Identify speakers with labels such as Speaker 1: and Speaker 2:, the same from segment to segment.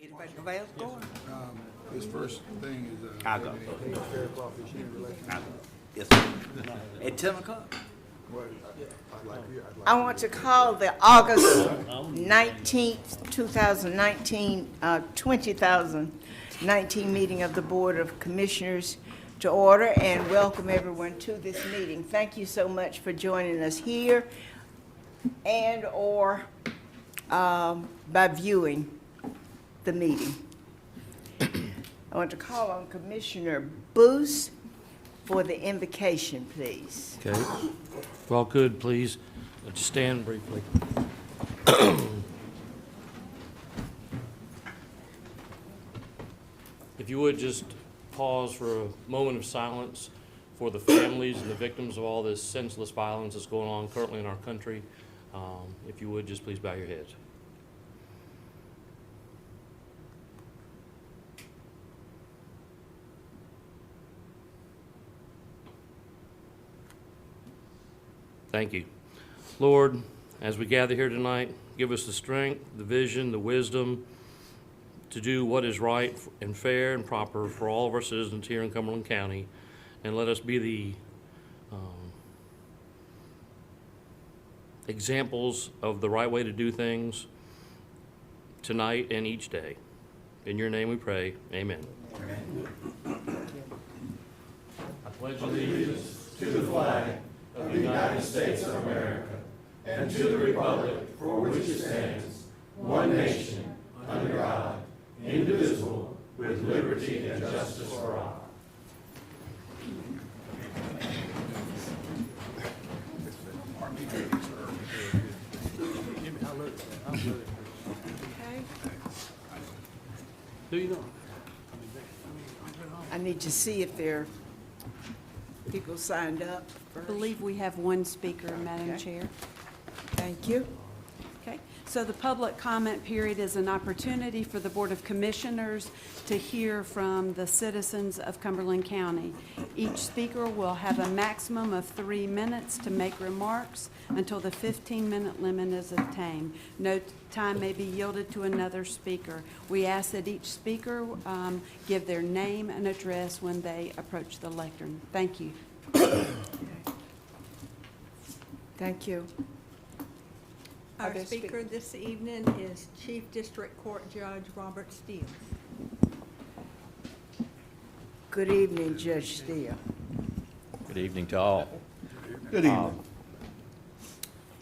Speaker 1: Anybody available?
Speaker 2: His first thing is
Speaker 1: I'll go.
Speaker 2: Fair Crawfish Hearing Relations.
Speaker 1: Yes, sir. At 10 o'clock?
Speaker 2: Well, I'd like
Speaker 3: I want to call the August 19th, 2019, 2019 meeting of the Board of Commissioners to order and welcome everyone to this meeting. Thank you so much for joining us here and or by viewing the meeting. I want to call on Commissioner Booth for the invocation, please.
Speaker 4: Okay. If all could, please, just stand briefly. If you would just pause for a moment of silence for the families and the victims of all this senseless violence that's going on currently in our country. If you would, just please bow your heads. Thank you. Lord, as we gather here tonight, give us the strength, the vision, the wisdom to do what is right and fair and proper for all of our citizens here in Cumberland County, and let us be the examples of the right way to do tonight and each day. In your name we pray, amen. I pledge allegiance
Speaker 5: to the flag of the United States of America and to the republic for which it stands, one nation, under God, indivisible, with liberty and justice for all.
Speaker 3: Okay.
Speaker 4: Do you know?
Speaker 3: I need to see if there are people signed up
Speaker 6: I
Speaker 3: first.
Speaker 6: believe we have one speaker, Madam
Speaker 3: Okay.
Speaker 6: Chair.
Speaker 3: Thank you.
Speaker 6: Okay, so the public comment period is an opportunity for the Board of Commissioners to hear from the citizens of Cumberland County. Each speaker will have a maximum of 3 minutes to make remarks until the 15-minute limit is attained. No time may be yielded to another speaker. We ask that each speaker give their name and address when they approach the lectern. Thank you.
Speaker 3: Thank you. Are
Speaker 7: Our
Speaker 3: there
Speaker 7: speaker this evening is Chief District Court Judge Robert Steele.
Speaker 3: Good evening, Judge Steele.
Speaker 8: Good evening to all.
Speaker 2: Good evening.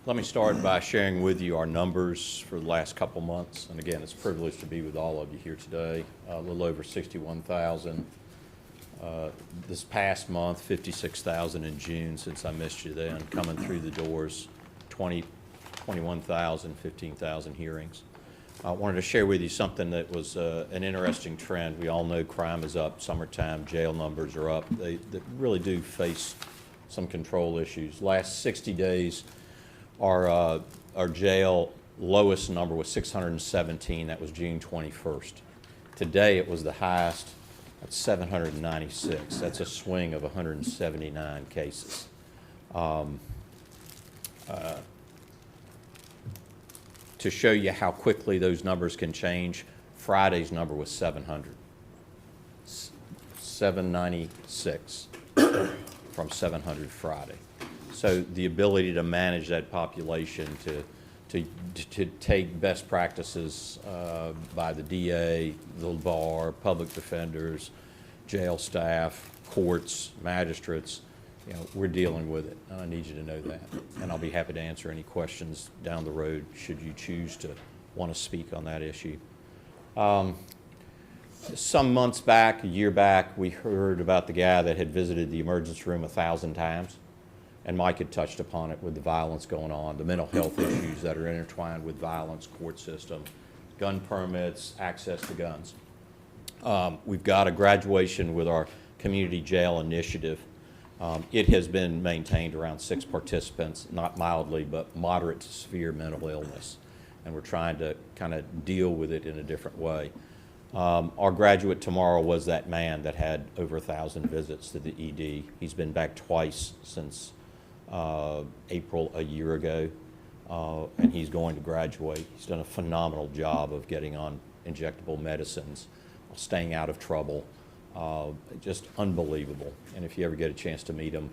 Speaker 8: Let me start by sharing with you our numbers for the last couple months. And again, it's a privilege to be with all of you here today. A little over 61,000 this past month, 56,000 in June since I missed you then. Coming through the doors, 21,000, 15,000 hearings. I wanted to share with you something that was an interesting trend. We all know crime is up, summertime, jail numbers are up. They really do face some control issues. Last 60 days, our jail lowest number was 617. That was June 21st. Today, it was the highest at 796. That's a swing of 179 cases. To show you how quickly those numbers can change, Friday's number was 700. 796 from 700 Friday. So the ability to manage that population, to take best practices by the DA, the bar, public defenders, jail staff, courts, magistrates, you know, we're dealing with it, and I need you to know that. And I'll be happy to answer any questions down the road should you choose to want to speak on that issue. Some months back, a year back, we heard about the guy that had visited the emergency room 1,000 times, and Mike had touched upon it with the violence going on, the mental health issues that are intertwined with violence, court system, gun permits, access to guns. We've got a graduation with our community jail initiative. It has been maintained around 6 participants, not mildly, but moderate to severe mental illness. And we're trying to kind of deal with it in a different way. Our graduate tomorrow was that man that had over 1,000 visits to the ED. He's been back twice since April a year ago, and he's going to graduate. He's done a phenomenal job of getting on injectable medicines, staying out of trouble, just unbelievable. And if you ever get a chance to meet them,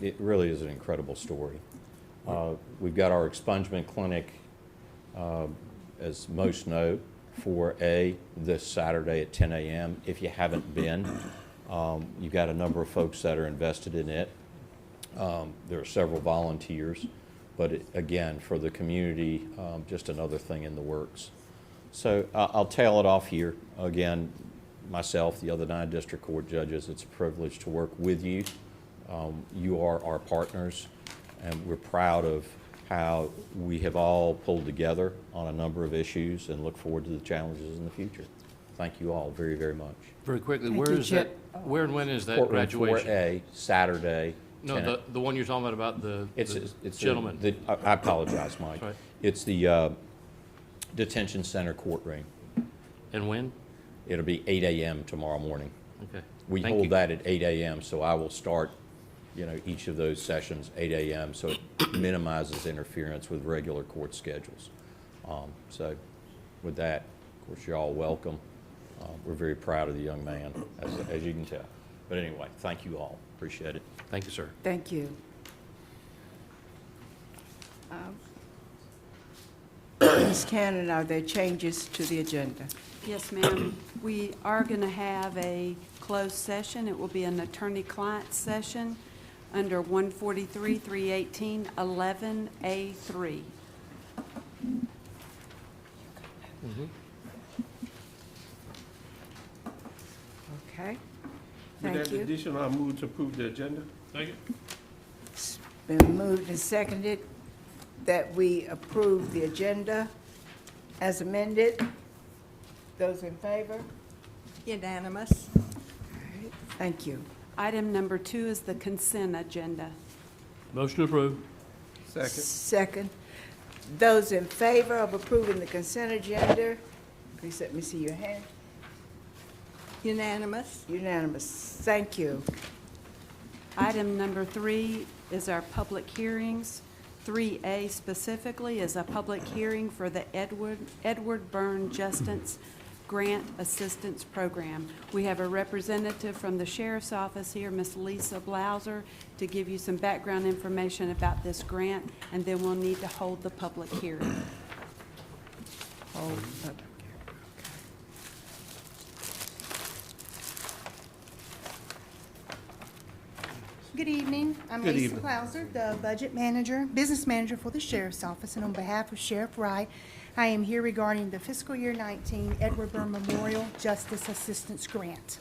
Speaker 8: it really is an incredible story. We've got our expungement clinic, as most know, 4A this Saturday at 10 a.m. If you haven't been, you've got a number of folks that are invested in it. There are several volunteers, but again, for the community, just another thing in the works. So I'll tail it off here. Again, myself, the other 9 district court judges, it's a privilege to work with you. You are our partners, and we're proud of how we have all pulled together on a number of issues and look forward to the challenges in the future. Thank you all very, very much.
Speaker 4: Very quickly,
Speaker 3: Thank
Speaker 4: where
Speaker 3: you,
Speaker 4: is
Speaker 3: Chip.
Speaker 4: that, where and when is that
Speaker 8: Courtroom
Speaker 4: graduation?
Speaker 8: 4A, Saturday.
Speaker 4: No,
Speaker 8: 10
Speaker 4: the one you're talking about the gentleman.
Speaker 8: I apologize, Mike.
Speaker 4: That's right.
Speaker 8: It's the detention center courtroom.
Speaker 4: And when?
Speaker 8: It'll be 8 a.m. tomorrow morning.
Speaker 4: Okay.
Speaker 8: We
Speaker 4: Thank
Speaker 8: hold
Speaker 4: you.
Speaker 8: that at 8 a.m., so I will start, each of those sessions 8 a.m., so it minimizes interference with regular court schedules. So with that, of course, you're all welcome. We're very proud of the young man, as you can tell. But anyway, thank you all. Appreciate it.
Speaker 4: Thank you, sir.
Speaker 3: Thank you. Ms. Cannon, are there changes to the agenda?
Speaker 6: Yes, ma'am. We are going to have a closed session. It will be an attorney-client session under 143-318-11A3.
Speaker 3: Okay,
Speaker 5: With
Speaker 3: thank
Speaker 5: that
Speaker 3: you.
Speaker 5: addition, I move to approve the agenda.
Speaker 4: Thank you.
Speaker 3: It's been moved and seconded that we approve the agenda as amended. Those in favor?
Speaker 7: Unanimous.
Speaker 3: Thank you.
Speaker 6: Item number 2 is the consent agenda.
Speaker 4: Motion approved.
Speaker 5: Second.
Speaker 3: Second. Those in favor of approving the consent agenda, please let me see your hand.
Speaker 7: Unanimous.
Speaker 3: Unanimous. Thank you.
Speaker 6: Item number 3 is our public hearings. 3A specifically is a public hearing for the Edward Byrne Justice Grant Assistance Program. We have a representative from the Sheriff's Office here, Ms. Lisa Blauser, to give you some background information about this grant, and then we'll need to hold the public hearing.
Speaker 3: Hold up.
Speaker 9: Good evening. I'm
Speaker 5: Good
Speaker 9: Lisa
Speaker 5: evening.
Speaker 9: Klauser, the budget manager, business manager for the Sheriff's Office, and on behalf of Sheriff Wright, I am here regarding the fiscal year 19 Edward Byrne Memorial Justice Assistance Grant.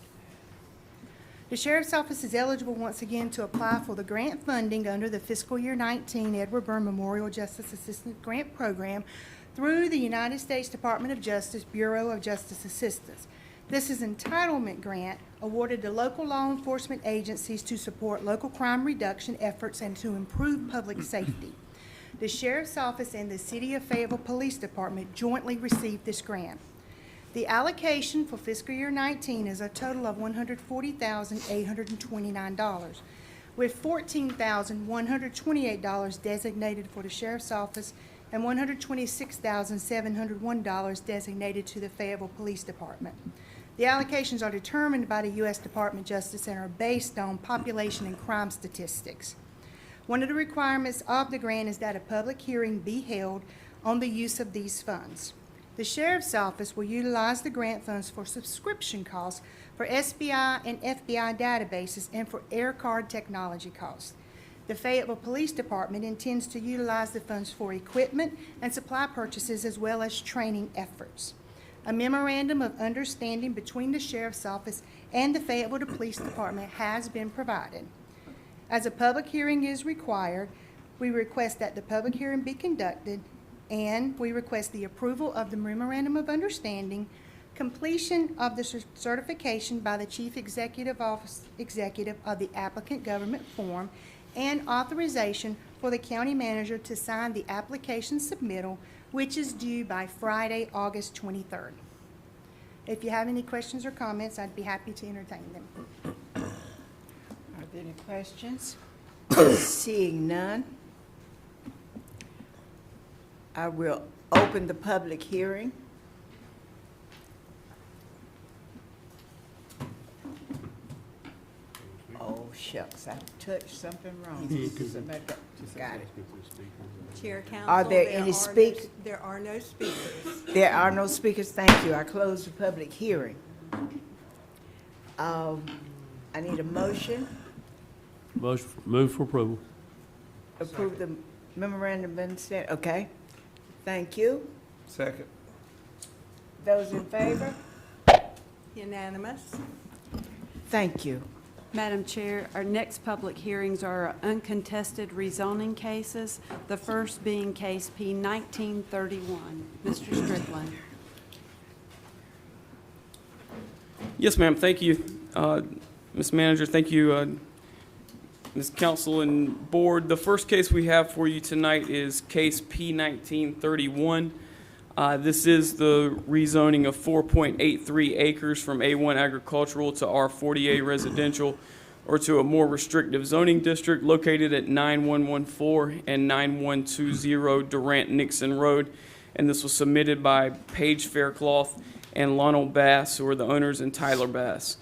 Speaker 9: The Sheriff's Office is eligible once again to apply for the grant funding under the fiscal year 19 Edward Byrne Memorial Justice Assistance Grant Program through the United States Department of Justice Bureau of Justice Assistance. This is an entitlement grant awarded to local law enforcement agencies to support local crime reduction efforts and to improve public safety. The Sheriff's Office and the City of Fayetteville Police Department jointly received this grant. The allocation for fiscal year 19 is a total of $140,829, with $14,128 designated for the Sheriff's Office and $126,701 designated to the Fayetteville Police Department. The allocations are determined by the U.S. Department of Justice and are based on population and crime statistics. One of the requirements of the grant is that a public hearing be held on the use of these funds. The Sheriff's Office will utilize the grant funds for subscription costs for SBI and FBI databases and for air card technology costs. The Fayetteville Police Department intends to utilize the funds for equipment and supply purchases as well as training efforts. A memorandum of understanding between the Sheriff's Office and the Fayetteville Police Department has been provided. As a public hearing is required, we request that the public hearing be conducted, and we request the approval of the memorandum of understanding, completion of the certification by the Chief Executive of the applicant government form, and authorization for the county manager to sign the application submittal, which is due by Friday, August 23rd. If you have any questions or comments, I'd be happy to entertain them.
Speaker 3: Are there any questions? Seeing none, I will open the public hearing. Shucks, I touched something wrong. Somebody got it.
Speaker 7: Chair, counsel.
Speaker 3: Are there any
Speaker 7: There are no speakers.
Speaker 3: There are no speakers, thank you. I close the public hearing. I need a motion.
Speaker 5: Motion, move for approval.
Speaker 3: Approve the memorandum of understanding, okay. Thank you.
Speaker 2: Second.
Speaker 3: Those in favor?
Speaker 7: Unanimous.
Speaker 3: Thank you.
Speaker 6: Madam Chair, our next public hearings are uncontested rezoning cases, the first being case P 1931. Mr. Strickland.
Speaker 10: Yes, ma'am. Thank you, Ms. Manager. Thank you, Ms. Council and Board. The first case we have for you tonight is case P 1931. This is the rezoning of 4.83 acres from A1 agricultural to R40A residential, or to a more restrictive zoning district located at 9114 and 9120 Durant Nixon Road. And this was submitted by Paige Faircloth and Lionel Bass, who are the owners, and Tyler Bass.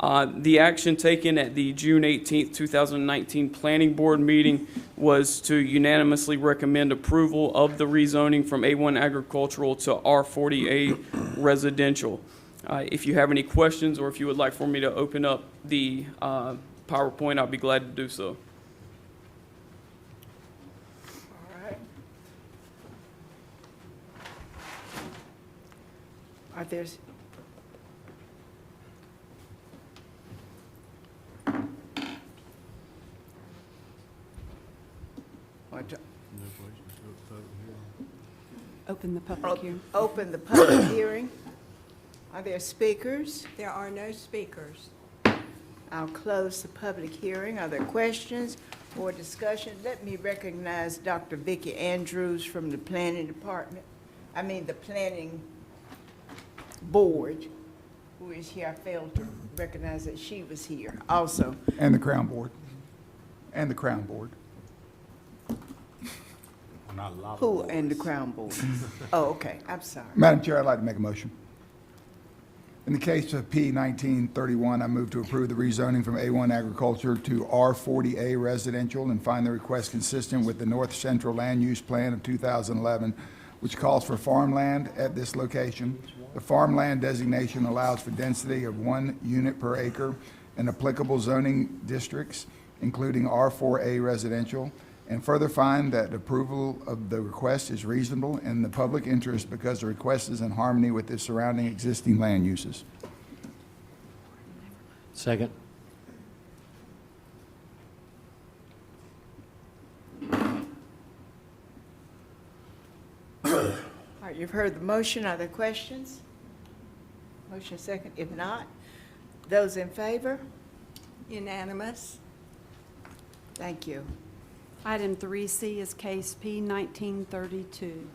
Speaker 10: The action taken at the June 18th, 2019 Planning Board meeting was to unanimously recommend approval of the rezoning from A1 agricultural to R40A residential. If you have any questions, or if you would like for me to open up the PowerPoint, I'll be glad to do so.
Speaker 3: All right. Are there?
Speaker 6: Open the public hearing.
Speaker 3: Open the public hearing. Are there speakers?
Speaker 7: There are no speakers.
Speaker 3: I'll close the public hearing. Are there questions or discussion? Let me recognize Dr. Vicki Andrews from the Planning Department. The Planning Board, who is here. I failed to recognize that she was here also.
Speaker 2: And the Crown Board. And the Crown Board.
Speaker 3: Who and the Crown Board? Oh, okay, I'm sorry.
Speaker 2: Madam Chair, I'd like to make a motion. In the case of P 1931, I move to approve the rezoning from A1 agriculture to R40A residential and find the request consistent with the North Central Land Use Plan of 2011, which calls for farmland at this location. The farmland designation allows for density of 1 unit per acre in applicable zoning districts, including R4A residential, and further find that approval of the request is reasonable in the public interest because the request is in harmony with the surrounding existing land uses.
Speaker 5: Second.
Speaker 3: All right, you've heard the motion. Are there questions? Motion second. If not, those in favor?
Speaker 7: Unanimous.
Speaker 3: Thank you.
Speaker 6: Item 3C is case P 1932.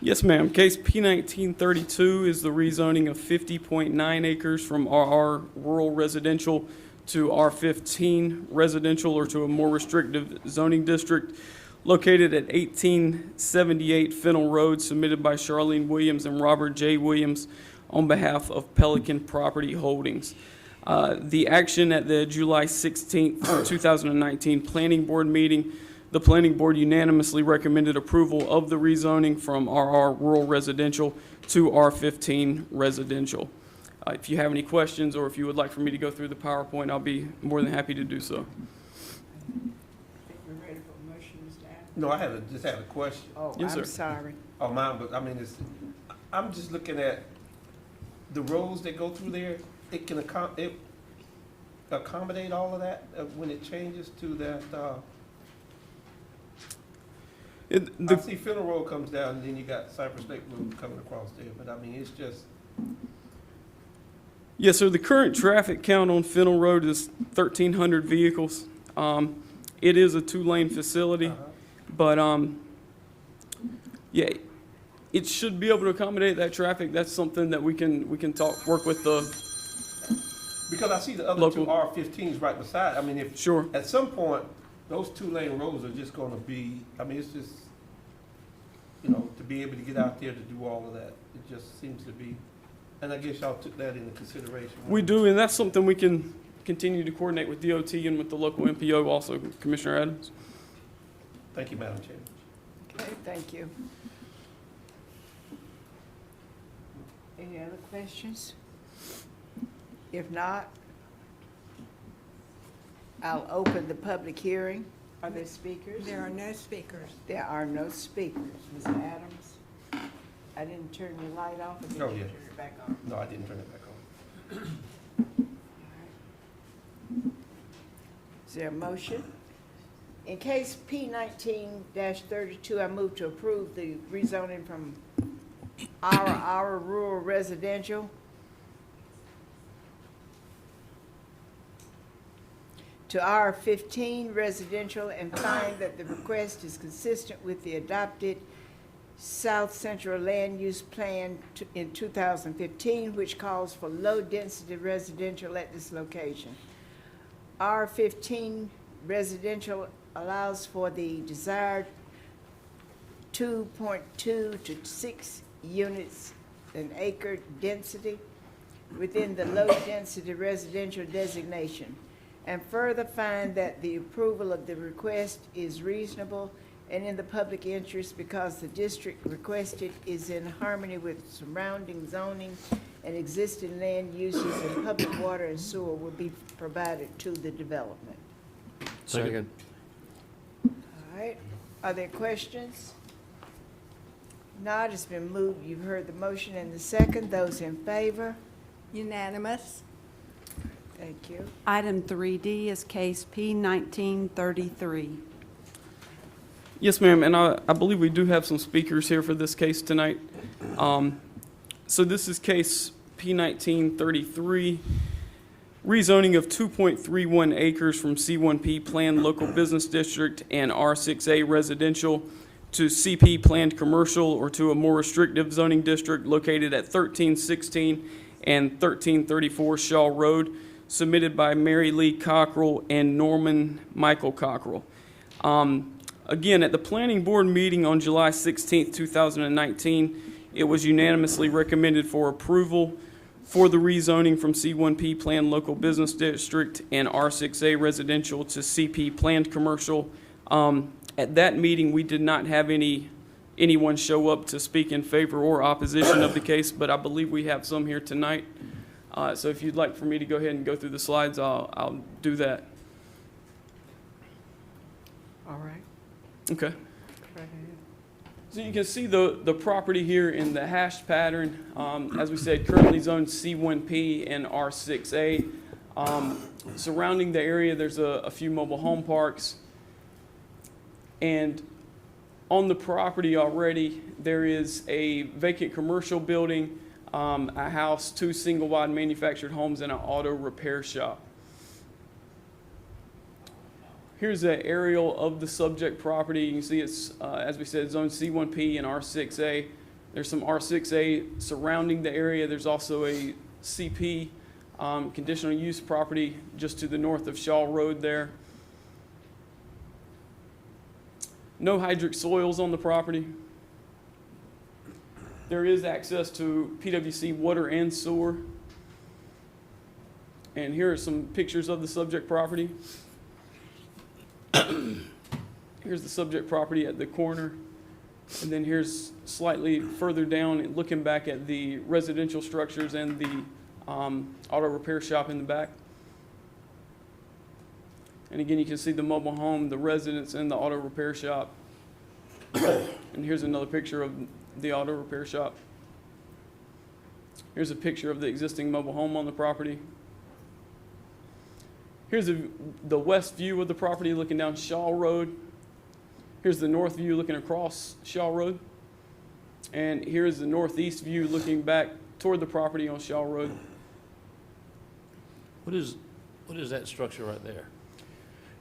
Speaker 10: Yes, ma'am. Case P 1932 is the rezoning of 50.9 acres from RR rural residential to R15 residential, or to a more restrictive zoning district located at 1878 Fennel Road, submitted by Charlene Williams and Robert J. Williams on behalf of Pelican Property Holdings. The action at the July 16th, 2019 Planning Board meeting, the Planning Board unanimously recommended approval of the rezoning from RR rural residential to R15 residential. If you have any questions, or if you would like for me to go through the PowerPoint, I'll be more than happy to do so.
Speaker 3: We're ready for a motion, Mr. Adams?
Speaker 11: No, just had a question.
Speaker 3: Oh,
Speaker 10: Yes,
Speaker 3: I'm
Speaker 10: sir.
Speaker 3: sorry.
Speaker 11: Oh, mine, but I'm just looking at the roads that go through there. It can accommodate all of that when it changes to that. I see Fennel Road comes down, and then you got Cypress Lake Road coming across there. But it's just.
Speaker 10: Yes, sir. The current traffic count on Fennel Road is 1,300 vehicles. It is a 2-lane facility, but yeah, it should be able to accommodate that traffic. That's something that we can work with the.
Speaker 11: Because I see the other
Speaker 10: Local.
Speaker 11: two R15s right beside. If
Speaker 10: Sure.
Speaker 11: at some point those 2-lane roads are just going to be. It's just, to be able to get out there to do all of that. It just seems to be. And I guess y'all took that into consideration.
Speaker 10: We do, and that's something we can continue to coordinate with DOT and with the local MPO also, Commissioner Adams.
Speaker 11: Thank you, Madam Chair.
Speaker 3: Okay, thank you. Any other questions? If not, I'll open the public hearing. Are there speakers?
Speaker 7: There are no speakers.
Speaker 3: There are no speakers. Ms. Adams, I didn't turn your light off, or did you
Speaker 11: Oh,
Speaker 3: turn
Speaker 11: yeah.
Speaker 3: it back on?
Speaker 11: No, I didn't turn it back on.
Speaker 3: Is there a motion? In case P 19-32, I move to approve the rezoning from our rural residential to R15 residential and find that the request is consistent with the adopted South Central Land Use Plan in 2015, which calls for low-density residential at this location. R15 residential allows for the desired 2.2 to 6 units an acre density within the low-density residential designation, and further find that the approval of the request is reasonable and in the public interest because the district requested is in harmony with surrounding zoning and existing land uses, and public water and sewer will be provided to the development.
Speaker 4: Second.
Speaker 3: All right, are there questions? Not, it's been moved, you've heard the motion and the second. Those in favor?
Speaker 7: Unanimous.
Speaker 3: Thank you.
Speaker 6: Item 3D is case P 1933.
Speaker 10: Yes, ma'am, and I believe we do have some speakers here for this case tonight. So this is case P 1933, rezoning of 2.31 acres from C1P Planned Local Business District and R6A Residential to CP Planned Commercial or to a more restrictive zoning district located at 1316 and 1334 Shaw Road, submitted by Mary Lee Cockrell and Norman Michael Cockrell. Again, at the Planning Board meeting on July 16, 2019, it was unanimously recommended for approval for the rezoning from C1P Planned Local Business District and R6A Residential to CP Planned Commercial. At that meeting, we did not have anyone show up to speak in favor or opposition of the case, but I believe we have some here tonight. So if you'd like for me to go ahead and go through the slides, I'll do that.
Speaker 3: All right.
Speaker 10: Okay.
Speaker 3: Right ahead.
Speaker 10: So you can see the property here in the hashed pattern. As we said, currently zoned C1P and R6A. Surrounding the area, there's a few mobile home parks. And on the property already, there is a vacant commercial building, a house, 2 single-wide manufactured homes, and an auto repair shop. Here's an aerial of the subject property. You can see it's, as we said, zone C1P and R6A. There's some R6A surrounding the area. There's also a CP conditional use property just to the north of Shaw Road there. No hydric soils on the property. There is access to PWC water and sewer. And here are some pictures of the subject property. Here's the subject property at the corner. And then here's slightly further down, looking back at the residential structures and the auto repair shop in the back. And again, you can see the mobile home, the residence, and the auto repair shop. And here's another picture of the auto repair shop. Here's a picture of the existing mobile home on the property. Here's the west view of the property looking down Shaw Road. Here's the north view looking across Shaw Road. And here's the northeast view looking back toward the property on Shaw Road.
Speaker 4: What is that structure right there?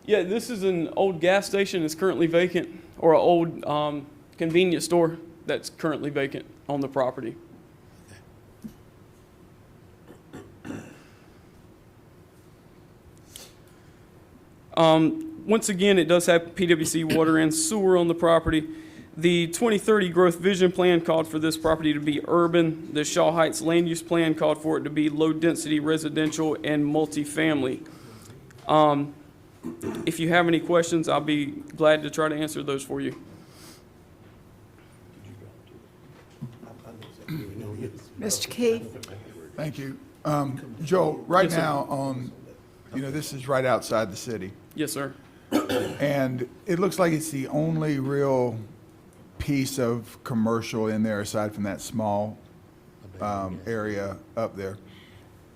Speaker 10: Yeah, this is an old gas station that's currently vacant, or an old convenience store that's currently vacant on the property. Once again, it does have PWC water and sewer on the property. The 2030 growth vision plan called for this property to be urban. The Shaw Heights land use plan called for it to be low-density residential and multifamily. If you have any questions, I'll be glad to try to answer those for you.
Speaker 3: Mr. Keith?
Speaker 2: Thank you. Joe, right
Speaker 10: Yes, sir.
Speaker 2: now, this is right outside the city,
Speaker 10: Yes, sir.
Speaker 2: and it looks like it's the only real piece of commercial in there aside from that small area up there.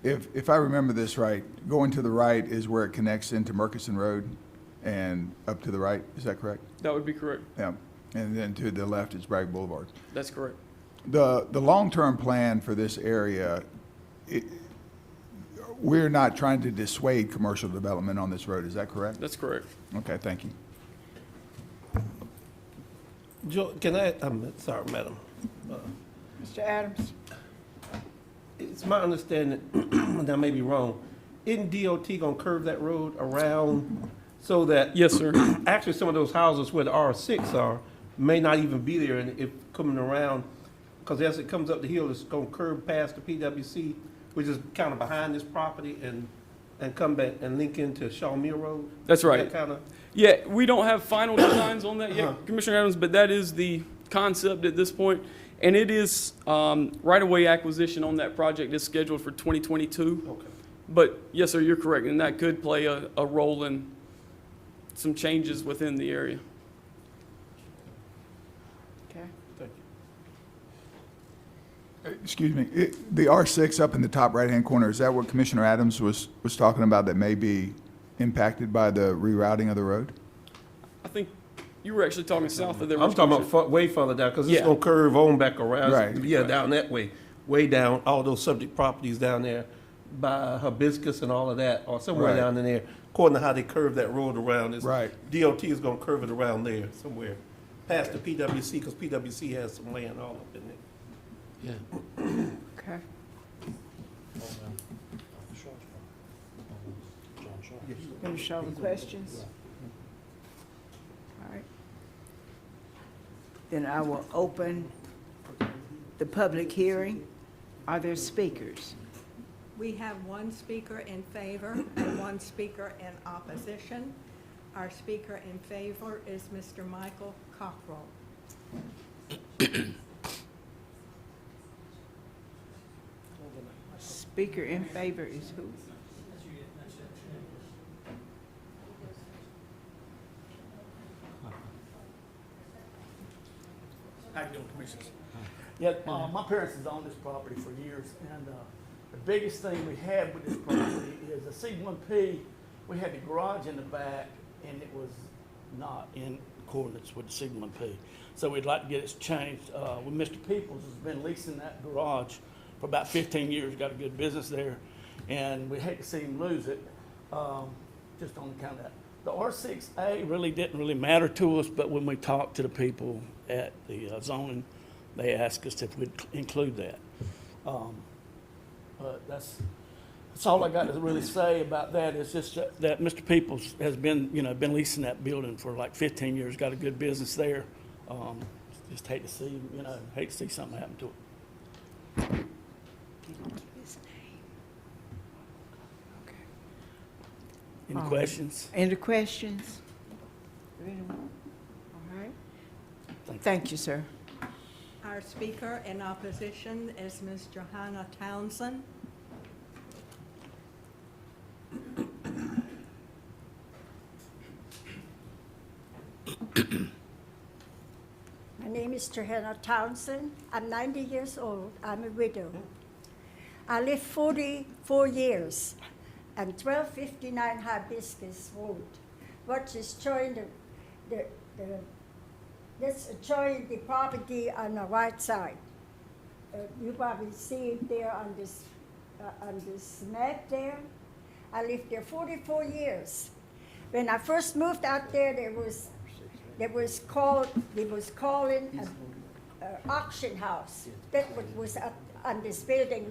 Speaker 2: If I remember this right, going to the right is where it connects into Murkison Road and up to the right, is that correct?
Speaker 10: That would be correct.
Speaker 2: Yeah, and then to the left is Bragg Boulevard.
Speaker 10: That's correct.
Speaker 2: The long-term plan for this area, we're not trying to dissuade commercial development on this road, is that correct?
Speaker 10: That's correct.
Speaker 2: Okay, thank you.
Speaker 11: Joe, can I, I'm sorry, madam.
Speaker 3: Mr. Adams?
Speaker 11: It's my understanding, and I may be wrong, isn't DOT gonna curve that road around so that
Speaker 10: Yes, sir.
Speaker 11: actually some of those houses where the R6 are may not even be there, and if coming around, because as it comes up the hill, it's gonna curve past the PWC, which is kind of behind this property, and come back and link into Shaw Mill Road?
Speaker 10: That's
Speaker 11: Is
Speaker 10: right.
Speaker 11: that kind of,
Speaker 10: Yeah, we don't have final designs on that yet, Commissioner Adams, but that is the concept at this point. And it is, right-of-way acquisition on that project is scheduled for 2022.
Speaker 11: okay.
Speaker 10: But yes, sir, you're correct, and that could play a role in some changes within the area.
Speaker 3: Okay.
Speaker 11: Thank you.
Speaker 2: Excuse me, the R6 up in the top right-hand corner, is that what Commissioner Adams was talking about that may be impacted by the rerouting of the road?
Speaker 10: I think you were actually talking south of there.
Speaker 11: I'm talking about way further down, because it's
Speaker 10: Yeah.
Speaker 11: gonna curve on back around.
Speaker 2: Right.
Speaker 11: Yeah, down that way, way down, all those subject properties down there by Hibiscus and all of that, or somewhere
Speaker 2: Right.
Speaker 11: down in there, according to how they curve that road around.
Speaker 2: Right.
Speaker 11: DOT is gonna curve it around there somewhere, past the PWC, because PWC has some land all up in there.
Speaker 4: Yeah.
Speaker 3: Okay. Finish all the questions? All right. Then I will open the public hearing. Are there speakers?
Speaker 7: We have one speaker in favor and one speaker in opposition. Our speaker in favor is Mr. Michael Cockrell.
Speaker 3: Speaker in favor is who?
Speaker 12: How you doing, Commissioners? Yeah, my parents has owned this property for years, and the biggest thing we had with this property is the C1P, we had the garage in the back, and it was not in accordance with the C1P. So we'd like to get it changed. Mr. Peoples has been leasing that garage for about 15 years, got a good business there, and we hate to see him lose it, just on account of that. The R6A really didn't really matter to us, but when we talked to the people at the zoning, they asked us if we'd include that. But that's all I got to really say about that. It's just that Mr. Peoples has been leasing that building for like 15 years, got a good business there. Just hate to see, hate to see something happen to it. Any questions?
Speaker 3: Any questions? Anyone? All right. Thank you, sir.
Speaker 7: Our speaker in opposition is Ms. Johanna Townsend.
Speaker 13: My name is Johanna Townsend. I'm 90 years old. I'm a widow. I lived 44 years at 1259 Hibiscus Road, which is showing that's showing the property on the right side. You probably see it there on this map there. I lived there 44 years. When I first moved out there, there was calling an auction house. That was up on this building.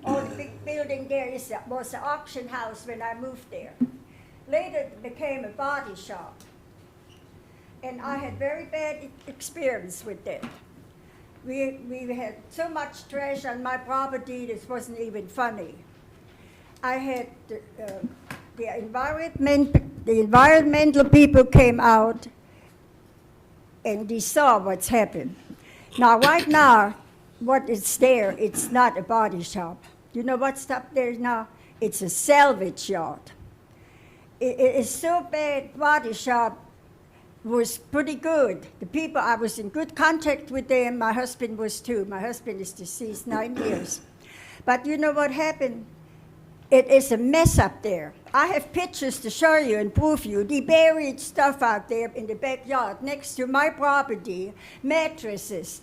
Speaker 13: All the big building there was an auction house when I moved there. Later, it became a body shop. and I had very bad experience with that. We had so much trash on my property, this wasn't even funny. I had the environmental people came out and they saw what's happened. Now, right now, what is there, it's not a body shop. You know what's up there now? It's a salvage yard. It is so bad, body shop was pretty good. The people, I was in good contact with them. My husband was too. My husband is deceased 9 years. But you know what happened? It is a mess up there. I have pictures to show you and prove you. They buried stuff out there in the backyard next to my property, mattresses,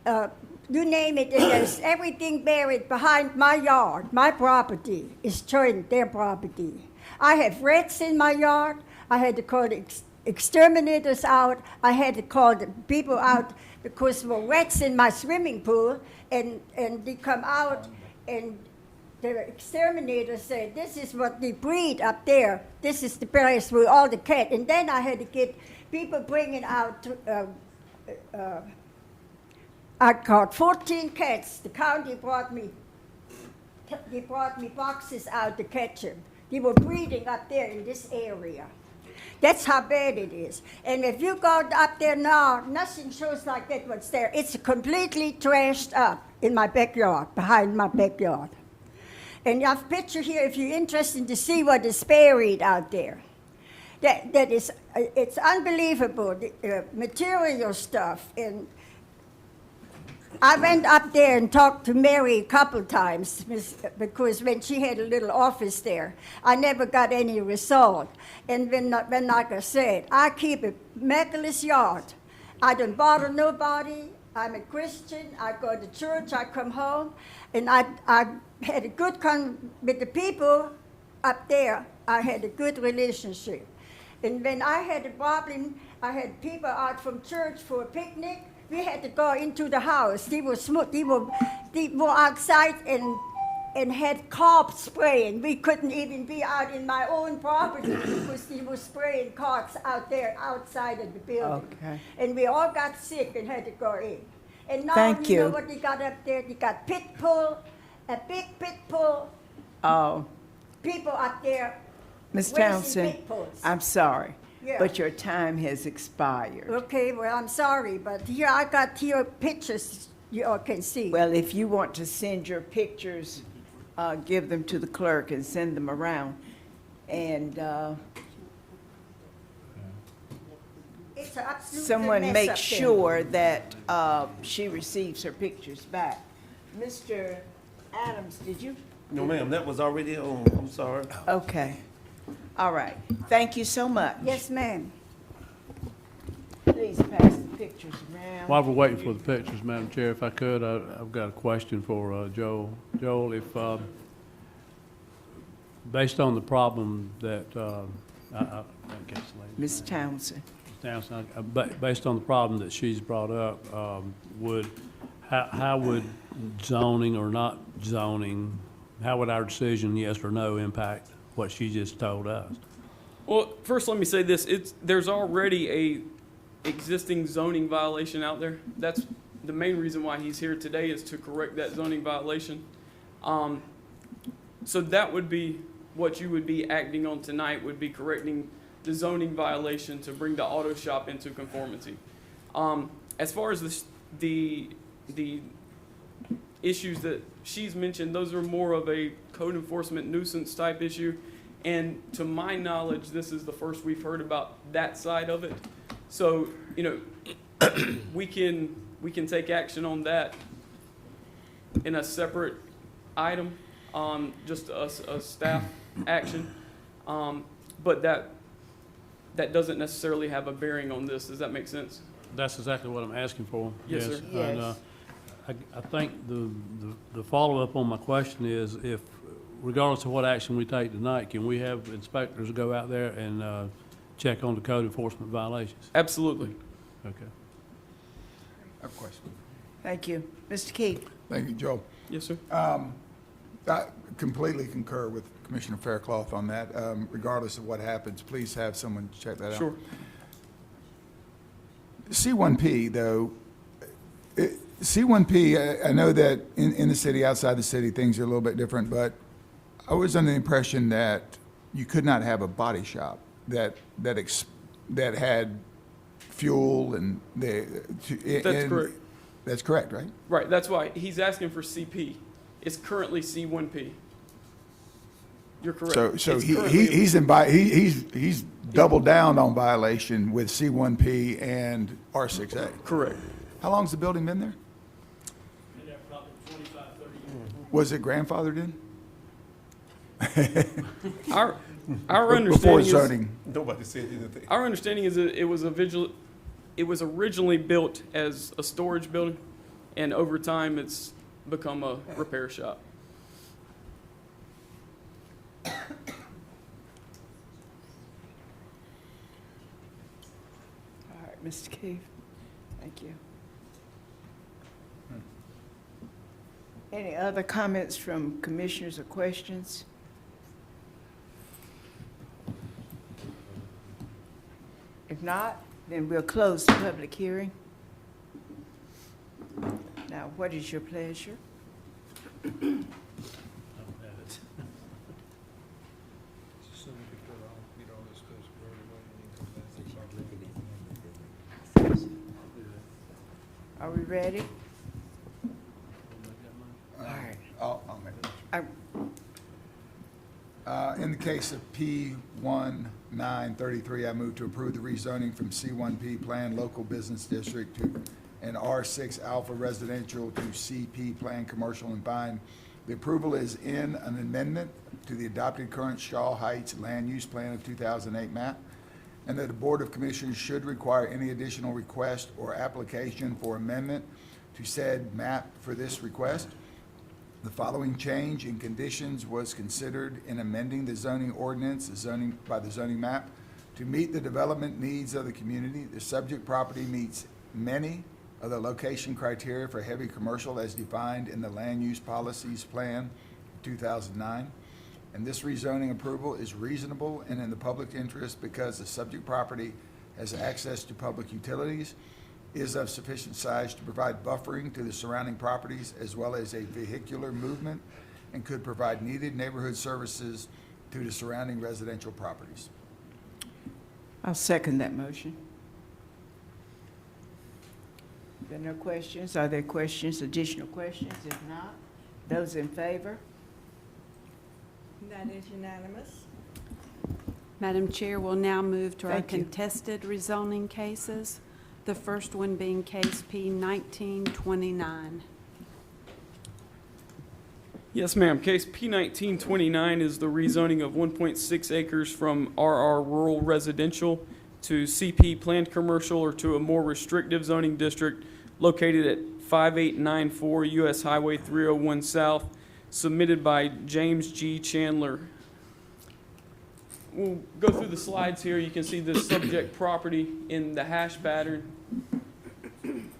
Speaker 13: you name it, and there's everything buried behind my yard. My property is joined their property. I have rats in my yard. I had to call the exterminators out. I had to call the people out because there were rats in my swimming pool, and they come out, and the exterminator said, this is what they breed up there. This is the place with all the cats. And then I had to get people bringing out, I caught 14 cats. The county brought me boxes out to catch them. They were breeding up there in this area. That's how bad it is. And if you go up there now, nothing shows like that what's there. It's completely trashed up in my backyard, behind my backyard. And I have a picture here if you're interested to see what is buried out there. That is, it's unbelievable, the material stuff. And I went up there and talked to Mary a couple times because when she had a little office there, I never got any result. And when like I said, I keep a immaculate yard. I don't bother nobody. I'm a Christian. I go to church. I come home, and I had a good with the people up there. I had a good relationship. And when I had a problem, I had people out from church for a picnic. We had to go into the house. They were outside and had carp spraying. We couldn't even be out in my own property because they were spraying carps out there outside of the building.
Speaker 3: Okay.
Speaker 13: And we all got sick and had to go in. And now
Speaker 3: Thank
Speaker 13: you
Speaker 3: you.
Speaker 13: know what they got up there? They got pit bull, a big pit bull,
Speaker 3: Oh,
Speaker 13: people up there.
Speaker 3: Ms.
Speaker 13: raising
Speaker 3: Townsend,
Speaker 13: pit bulls.
Speaker 3: I'm sorry,
Speaker 13: Yeah.
Speaker 3: but your time has expired.
Speaker 13: Okay, well, I'm sorry, but here I got here pictures you all can see.
Speaker 3: Well, if you want to send your pictures, give them to the clerk and send them around. And
Speaker 13: It's an absolute
Speaker 3: someone
Speaker 13: mess
Speaker 3: make
Speaker 13: up there.
Speaker 3: sure that she receives her pictures back. Mr. Adams, did you?
Speaker 11: No, ma'am, that was already on. I'm sorry.
Speaker 3: Okay. All right. Thank you so much.
Speaker 13: Yes, ma'am.
Speaker 3: Please pass the pictures around.
Speaker 14: While we're waiting for the pictures, Madam Chair, if I could, I've got a question for Joel. Joel, if, based on the problem that, I guess,
Speaker 3: Ms. Townsend.
Speaker 14: Townsend, based on the problem that she's brought up, how would zoning or not zoning, how would our decision, yes or no, impact what she just told us?
Speaker 10: Well, first let me say this, there's already a existing zoning violation out there. That's the main reason why he's here today, is to correct that zoning violation. So that would be what you would be acting on tonight, would be correcting the zoning violation to bring the auto shop into conformity. As far as the issues that she's mentioned, those are more of a code enforcement nuisance type issue. And to my knowledge, this is the first we've heard about that side of it. So, you know, we can take action on that in a separate item, just a staff action. But that doesn't necessarily have a bearing on this. Does that make sense?
Speaker 14: That's exactly what I'm asking for.
Speaker 10: Yes, sir.
Speaker 14: And,
Speaker 3: Yes.
Speaker 14: I think the follow-up on my question is, if, regardless of what action we take tonight, can we have inspectors go out there and check on the code enforcement violations?
Speaker 10: Absolutely.
Speaker 14: Okay.
Speaker 2: I have a question.
Speaker 3: Thank you. Mr. Keith?
Speaker 2: Thank you, Joe.
Speaker 10: Yes, sir.
Speaker 2: I completely concur with Commissioner Faircloth on that. Regardless of what happens, please have someone check that out.
Speaker 10: Sure.
Speaker 2: C1P, though, C1P, I know that in the city, outside the city, things are a little bit different, but I was under the impression that you could not have a body shop that had fuel and
Speaker 10: That's correct.
Speaker 2: That's correct, right?
Speaker 10: Right, that's why he's asking for CP. It's currently C1P. You're correct.
Speaker 2: So
Speaker 10: It's currently-
Speaker 2: he's doubled down on violation with C1P and R6A.
Speaker 10: Correct.
Speaker 2: How long's the building been there?
Speaker 14: Been there probably 25, 30 years.
Speaker 2: Was it grandfathered in?
Speaker 10: Our
Speaker 2: Before
Speaker 10: understanding is,
Speaker 2: zoning?
Speaker 11: Nobody said anything.
Speaker 10: our understanding is that it was originally built as a storage building, and over time it's become a repair shop.
Speaker 3: All right, Mr. Keefe, thank you. Any other comments from commissioners or questions? If not, then we'll close the public hearing. Now, what is your pleasure?
Speaker 14: I don't have it.
Speaker 3: Are we ready? All right.
Speaker 2: I'll make it. In the case of P1933, I move to approve the rezoning from C1P Plan Local Business District to an R6 Alpha Residential to CP Plan Commercial and Fine. The approval is in an amendment to the adopted current Shaw Heights Land Use Plan of 2008 map, and that the Board of Commissioners should require any additional request or application for amendment to said map for this request. The following change in conditions was considered in amending the zoning ordinance, by the zoning map, to meet the development needs of the community. The subject property meets many of the location criteria for heavy commercial as defined in the Land Use Policies Plan 2009. And this rezoning approval is reasonable and in the public interest because the subject property has access to public utilities, is of sufficient size to provide buffering to the surrounding properties as well as a vehicular movement, and could provide needed neighborhood services to the surrounding residential properties.
Speaker 3: I'll second that motion. There are no questions? Are there questions, additional questions? If not, those in favor?
Speaker 7: That is unanimous.
Speaker 6: Madam Chair, we'll now move to our
Speaker 3: Thank you.
Speaker 6: contested rezoning cases. The first one being case P1929.
Speaker 10: Yes, ma'am. Case P1929 is the rezoning of 1.6 acres from RR Rural Residential to CP Planned Commercial, or to a more restrictive zoning district located at 5894 US Highway 301 South, submitted by James G. Chandler. We'll go through the slides here. You can see the subject property in the hash pattern. You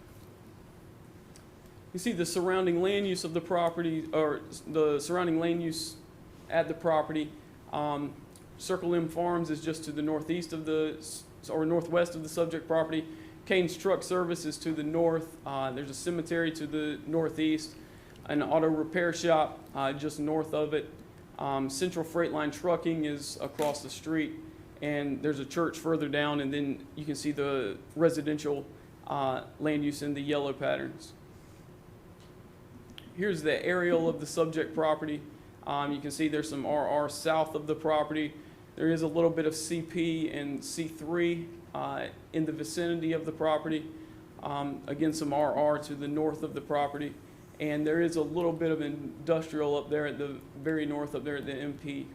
Speaker 10: see the surrounding land use of the property, or the surrounding land use at the property. Circle M Farms is just to the northeast of or northwest of the subject property. Kane's Truck Service is to the north. There's a cemetery to the northeast, an auto repair shop just north of it. Central Freight Line Trucking is across the street, and there's a church further down, and then you can see the residential land use in the yellow patterns. Here's the aerial of the subject property. You can see there's some RR south of the property. There is a little bit of CP and C3 in the vicinity of the property. Again, some RR to the north of the property. And there is a little bit of industrial up there at the very north up there at the MP.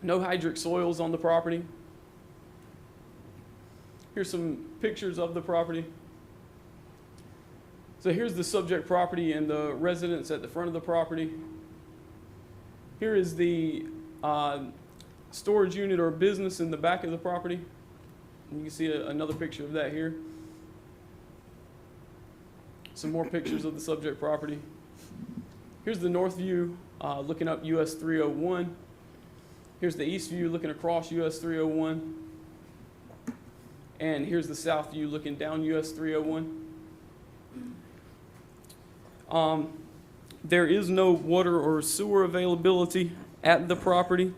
Speaker 10: No hydric soils on the property. Here's some pictures of the property. So here's the subject property and the residence at the front of the property. Here is the storage unit or business in the back of the property. You can see another picture of that here. Some more pictures of the subject property. Here's the north view looking up US 301. Here's the east view looking across US 301. And here's the south view looking down US 301. There is no water or sewer availability at the property.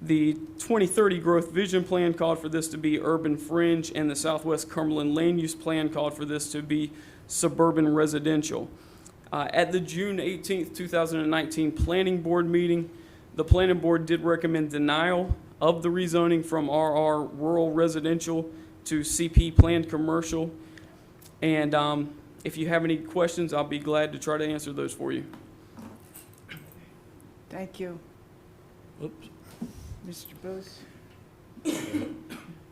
Speaker 10: The 2030 Growth Vision Plan called for this to be urban fringe, and the Southwest Cumberland Land Use Plan called for this to be suburban residential. At the June 18th, 2019 Planning Board meeting, the Planning Board did recommend denial of the rezoning from RR Rural Residential to CP Planned Commercial. And if you have any questions, I'll be glad to try to answer those for you.
Speaker 3: Thank you.
Speaker 4: Oops.
Speaker 3: Mr. Booth?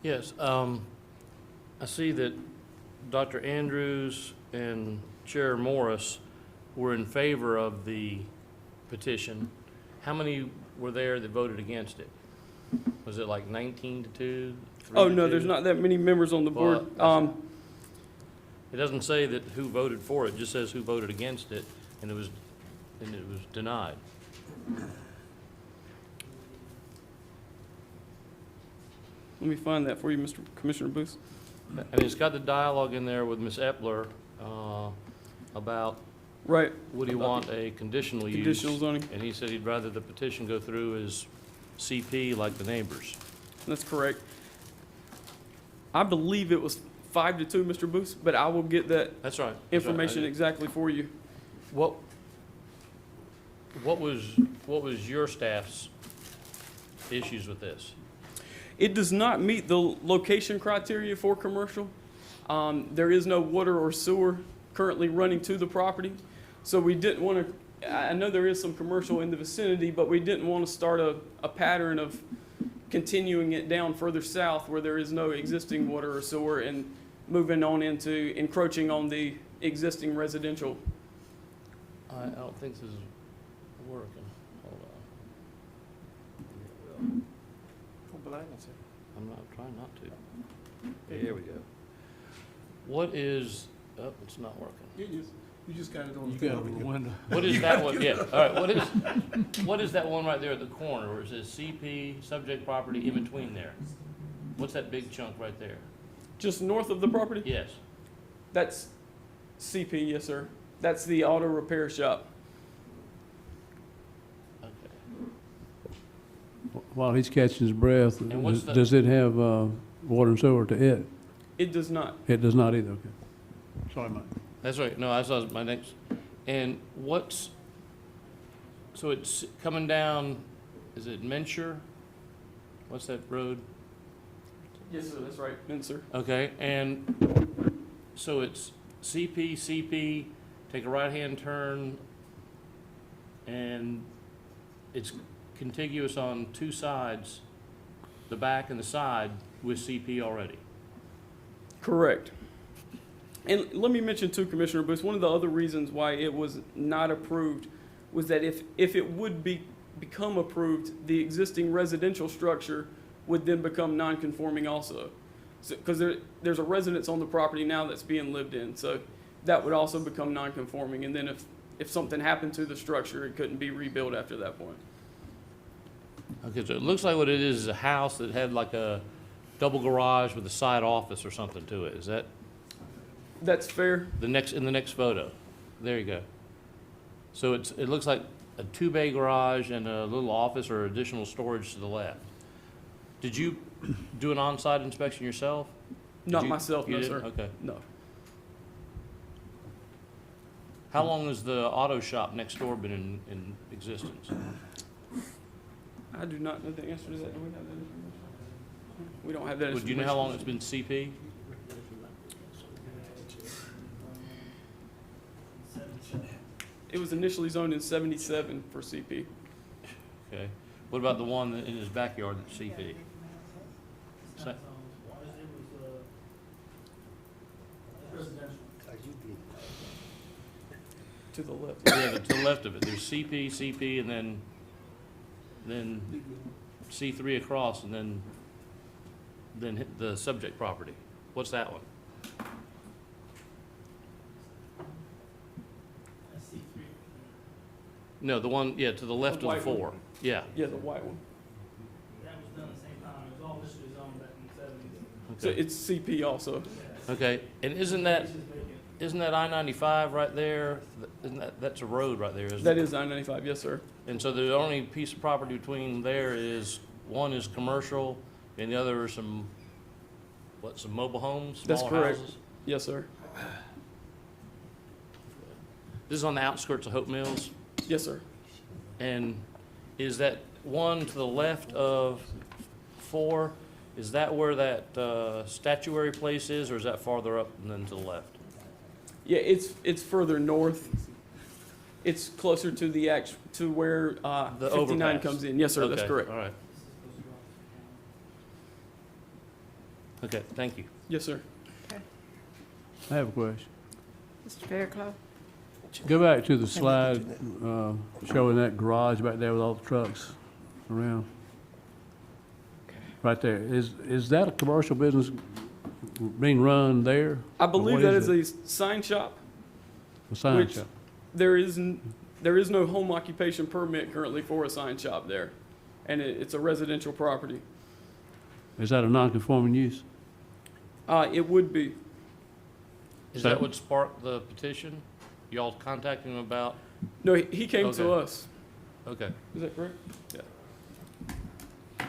Speaker 4: Yes, I see that Dr. Andrews and Chair Morris were in favor of the petition. How many were there that voted against it? Was it like 19 to 2?
Speaker 10: Oh, no, there's not that many members on the board.
Speaker 4: It doesn't say that who voted for it, it just says who voted against it, and it was denied.
Speaker 10: Let me find that for you, Mr. Commissioner Booth.
Speaker 4: I mean, it's got the dialogue in there with Ms. Epler about
Speaker 10: Right.
Speaker 4: would he want a conditional use?
Speaker 10: Conditional zoning.
Speaker 4: And he said he'd rather the petition go through as CP like the neighbors.
Speaker 10: That's correct. I believe it was 5 to 2, Mr. Booth, but I will get that
Speaker 4: That's right.
Speaker 10: information exactly for you.
Speaker 4: What was your staff's issues with this?
Speaker 10: It does not meet the location criteria for commercial. There is no water or sewer currently running to the property. So we didn't want to, I know there is some commercial in the vicinity, but we didn't want to start a pattern of continuing it down further south where there is no existing water or sewer and moving on into encroaching on the existing residential.
Speaker 4: I don't think this is working. Hold on. I'm not trying not to. Here we go. What is, oh, it's not working.
Speaker 11: You just got it on
Speaker 14: You
Speaker 11: the
Speaker 14: got it on the window.
Speaker 4: What is that one? Yeah, all right, what is that one right there at the corner where it says CP, subject property, in between there? What's that big chunk right there?
Speaker 10: Just north of the property?
Speaker 4: Yes.
Speaker 10: That's CP, yes, sir. That's the auto repair shop.
Speaker 4: Okay.
Speaker 14: While he's catching his breath,
Speaker 4: And what's the-
Speaker 14: does it have water and sewer to it?
Speaker 10: It does not.
Speaker 14: It does not either, okay. Sorry, Mike.
Speaker 4: That's right. No, I saw my next. And so it's coming down, is it Mencher? What's that road?
Speaker 10: Yes, sir, that's right. Mincer.
Speaker 4: Okay, and so it's CP, take a right-hand turn, and it's contiguous on two sides, the back and the side, with CP already.
Speaker 10: Correct. And let me mention too, Commissioner Booth, one of the other reasons why it was not approved was that if it would become approved, the existing residential structure would then become non-conforming also. Because there's a residence on the property now that's being lived in, so that would also become non-conforming. And then if something happened to the structure, it couldn't be rebuilt after that point.
Speaker 4: Okay, so it looks like what it is a house that had like a double garage with a side office or something to it. Is that
Speaker 10: That's fair.
Speaker 4: in the next photo? There you go. So it looks like a two-bay garage and a little office or additional storage to the left. Did you do an on-site inspection yourself?
Speaker 10: Not myself,
Speaker 4: You
Speaker 10: no,
Speaker 4: did?
Speaker 10: sir.
Speaker 4: Okay.
Speaker 10: No.
Speaker 4: How long has the auto shop next door been in existence?
Speaker 10: I do not know the answer to that. Do we have that information? We don't have that
Speaker 4: Do
Speaker 10: information.
Speaker 4: you know how long it's been CP?
Speaker 10: It was initially zoned in 77 for CP.
Speaker 4: Okay. What about the one in his backyard that's CP? Sa-
Speaker 10: To the left.
Speaker 4: Yeah, to the left of it, there's CP, and then C3 across, and then hit the subject property. What's that one? No, the one, yeah, to the left of the
Speaker 10: white one.
Speaker 4: 4. Yeah,
Speaker 10: Yeah, the white one.
Speaker 12: That was done at the same time. It was all initially zoned back in the 70s.
Speaker 10: So it's CP also.
Speaker 4: Okay, and isn't that I-95 right there? That's a road right there, isn't it?
Speaker 10: That is I-95, yes, sir.
Speaker 4: And so the only piece of property between there is, one is commercial, and the other are some mobile homes,
Speaker 10: That's
Speaker 4: smaller
Speaker 10: correct.
Speaker 4: houses?
Speaker 10: Yes, sir.
Speaker 4: This is on the outskirts of Hope Mills,
Speaker 10: Yes, sir.
Speaker 4: and is that one to the left of 4? Is that where that statuary place is, or is that farther up and then to the left?
Speaker 10: Yeah, it's further north. It's closer to to where
Speaker 4: The
Speaker 10: 59
Speaker 4: overpass.
Speaker 10: comes in. Yes, sir, that's
Speaker 4: Okay,
Speaker 10: correct.
Speaker 4: all right. Okay, thank you.
Speaker 10: Yes, sir.
Speaker 14: I have a question.
Speaker 3: Mr. Fairclough?
Speaker 14: Go back to the slide showing that garage back there with all the trucks around. Right there. Is that a commercial business being run there?
Speaker 10: I
Speaker 14: Or
Speaker 10: believe
Speaker 14: what
Speaker 10: that
Speaker 14: is
Speaker 10: is a sign shop.
Speaker 14: A sign
Speaker 10: which-
Speaker 14: shop?
Speaker 10: There is no home occupation permit currently for a sign shop there, and it's a residential property.
Speaker 14: Is that a non-conforming use?
Speaker 10: It would be.
Speaker 4: Is
Speaker 14: So-
Speaker 4: that what sparked the petition? Y'all contacting him about?
Speaker 10: No, he came to
Speaker 4: Okay.
Speaker 10: us.
Speaker 4: Okay.
Speaker 10: Is that correct? Yeah.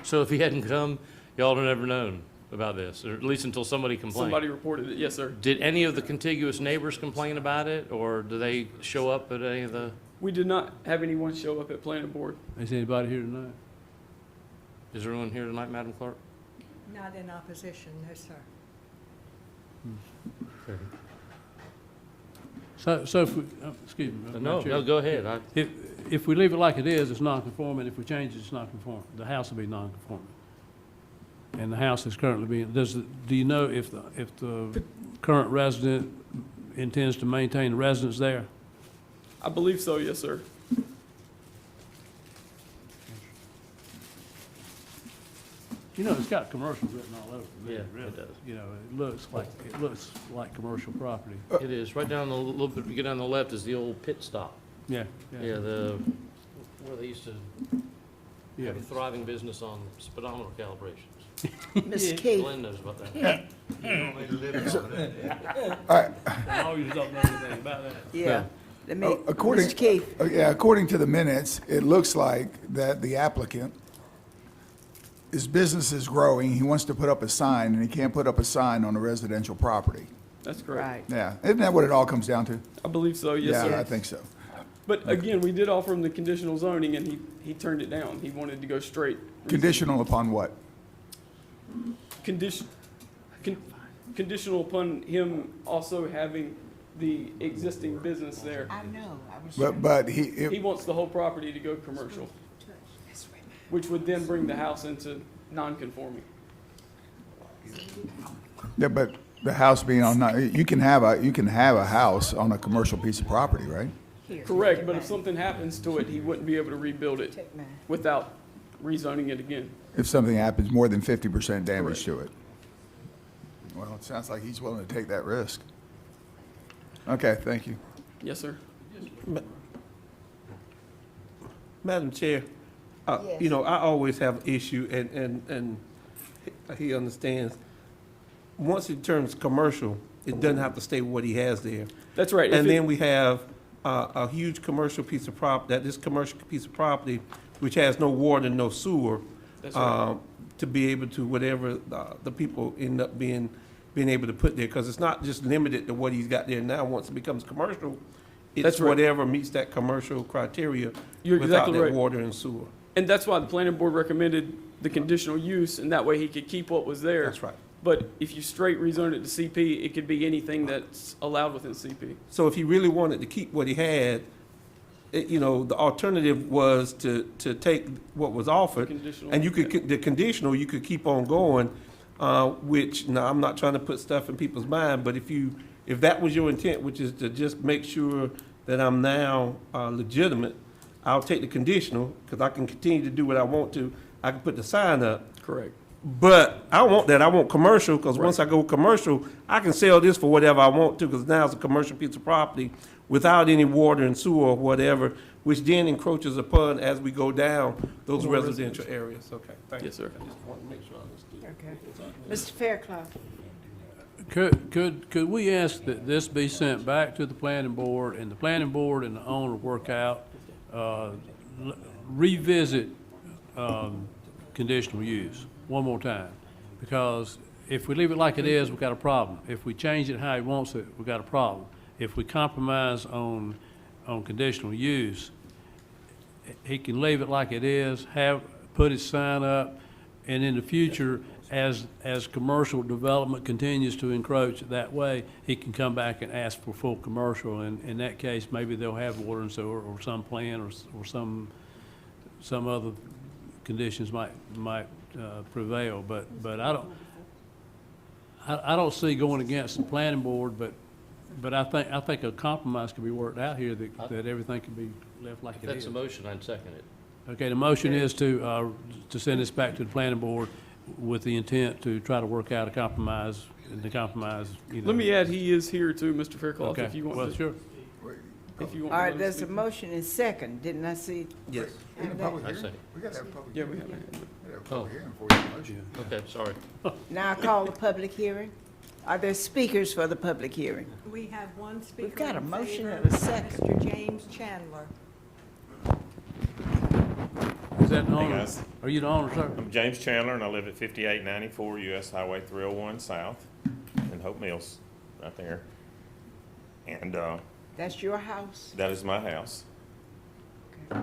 Speaker 4: So if he hadn't come, y'all would have never known about this, or at least until somebody complained?
Speaker 10: Somebody reported it. Yes, sir.
Speaker 4: Did any of the contiguous neighbors complain about it, or do they show up at any of the,
Speaker 10: We did not have anyone show up at planning board.
Speaker 14: Is anybody here tonight?
Speaker 4: is there anyone here tonight, Madam Clerk?
Speaker 7: Not in opposition, no, sir.
Speaker 14: So if we, excuse me. Madam
Speaker 4: No,
Speaker 14: Chair.
Speaker 4: no, go ahead.
Speaker 14: If we leave it like it is, it's non-conforming. If we change it, it's non-conforming. The house will be non-conforming. And the house is currently being, do you know if the current resident intends to maintain the residence there?
Speaker 10: I believe so. Yes, sir.
Speaker 14: You know, it's got commercial written all over it.
Speaker 4: Yeah,
Speaker 14: really.
Speaker 4: it does.
Speaker 14: You know, it looks like commercial property.
Speaker 4: It is. Right down the little bit, you get down the left is the old pit stop.
Speaker 14: Yeah,
Speaker 4: Yeah, where they used to have a thriving business on speedometer calibrations.
Speaker 3: Ms. Keith?
Speaker 4: Glenn knows about that.
Speaker 2: All right,
Speaker 14: I always don't know anything about that.
Speaker 3: Yeah. Let me,
Speaker 2: according,
Speaker 3: Mr. Keith?
Speaker 2: yeah, according to the minutes, it looks like that the applicant, his business is growing, he wants to put up a sign, and he can't put up a sign on a residential property.
Speaker 10: That's correct.
Speaker 3: Right.
Speaker 2: Yeah, isn't that what it all comes down to?
Speaker 10: I believe so. Yes,
Speaker 2: Yeah,
Speaker 10: sir.
Speaker 2: I think so.
Speaker 10: But again, we did offer him the conditional zoning, and he turned it down. He wanted to go straight.
Speaker 2: Conditional upon what?
Speaker 10: Conditional upon him also having the existing business there.
Speaker 3: I know, I was.
Speaker 2: But
Speaker 10: He wants the whole property to go commercial, which would then bring the house into non-conforming.
Speaker 2: yeah, but the house being on, you can have a house on a commercial piece of property, right?
Speaker 3: Here,
Speaker 10: Correct,
Speaker 3: take
Speaker 10: but if
Speaker 3: mine.
Speaker 10: something happens to it, he wouldn't be able to rebuild it
Speaker 3: Take mine.
Speaker 10: without rezoning it again.
Speaker 2: If something happens, more than 50% damage to it. Well, it sounds like he's willing to take that risk. Okay, thank you.
Speaker 10: Yes, sir.
Speaker 11: Madam Chair, you know, I always have issue, and he understands. Once it turns commercial, it doesn't have to stay what he has there.
Speaker 10: That's right. If
Speaker 11: And
Speaker 10: it-
Speaker 11: then we have a huge commercial piece of this commercial piece of property, which has no water and no sewer,
Speaker 10: That's right.
Speaker 11: to be able to whatever the people end up being able to put there, because it's not just limited to what he's got there now. Once it becomes commercial, it's
Speaker 10: That's right.
Speaker 11: whatever meets that commercial criteria
Speaker 10: You're
Speaker 11: without
Speaker 10: exactly
Speaker 11: that
Speaker 10: right.
Speaker 11: water and sewer.
Speaker 10: And that's why the planning board recommended the conditional use, and that way he could keep what was there.
Speaker 11: That's right.
Speaker 10: But if you straight rezone it to CP, it could be anything that's allowed within CP.
Speaker 11: So if he really wanted to keep what he had, you know, the alternative was to take what was offered,
Speaker 10: Conditional,
Speaker 11: and you
Speaker 10: yeah.
Speaker 11: could, the conditional, you could keep on going, which, now, I'm not trying to put stuff in people's mind, but if that was your intent, which is to just make sure that I'm now legitimate, I'll take the conditional, because I can continue to do what I want to. I can put the sign up,
Speaker 10: Correct.
Speaker 11: but I want that. I want commercial, because once I go commercial, I can sell this for whatever I want to, because now it's a commercial piece of property without any water and sewer or whatever, which then encroaches upon as we go down those residential areas. Okay, thank you.
Speaker 10: Yes, sir.
Speaker 11: I just want to make sure I understood.
Speaker 3: Okay. Mr. Fairclough?
Speaker 14: Could we ask that this be sent back to the planning board, and the planning board and the owner work out, revisit, conditional use one more time? Because if we leave it like it is, we've got a problem. If we change it how he wants it, we've got a problem. If we compromise on conditional use, he can leave it like it is, put his sign up, and in the future, as commercial development continues to encroach that way, he can come back and ask for full commercial. And in that case, maybe they'll have water and sewer or some plan or some other conditions might prevail. But I don't see going against the planning board, but I think a compromise can be worked out here that everything can be left like
Speaker 4: If
Speaker 14: it
Speaker 4: that's
Speaker 14: is.
Speaker 4: a motion, I'd second it.
Speaker 14: Okay, the motion is to send this back to the planning board with the intent to try to work out a compromise, and the compromise,
Speaker 10: Let me add, he is here too, Mr. Fairclough,
Speaker 14: Okay,
Speaker 10: if you want
Speaker 14: well,
Speaker 10: to.
Speaker 14: sure.
Speaker 10: If you want
Speaker 3: All
Speaker 10: to
Speaker 3: right,
Speaker 10: let
Speaker 3: there's
Speaker 10: him
Speaker 3: a
Speaker 10: speak.
Speaker 3: motion and second, didn't I see?
Speaker 11: Yes.
Speaker 2: In a public
Speaker 4: I
Speaker 2: hearing?
Speaker 4: say.
Speaker 2: We gotta have a public
Speaker 10: Yeah,
Speaker 2: hearing.
Speaker 10: we have it.
Speaker 2: We gotta have a
Speaker 4: Oh.
Speaker 2: public hearing before you motion.
Speaker 4: Okay, sorry.
Speaker 3: Now I call the public hearing. Are there speakers for the public hearing?
Speaker 7: We have one speaker
Speaker 3: We've got a
Speaker 7: in
Speaker 3: motion
Speaker 7: favor,
Speaker 3: and a second.
Speaker 7: Mr. James Chandler.
Speaker 14: Is that the owner?
Speaker 15: guys.
Speaker 14: Are you the owner, sir?
Speaker 15: I'm James Chandler, and I live at 5894 US Highway 301 South in Hope Mills, right there. And
Speaker 3: That's your house?
Speaker 15: that is my house.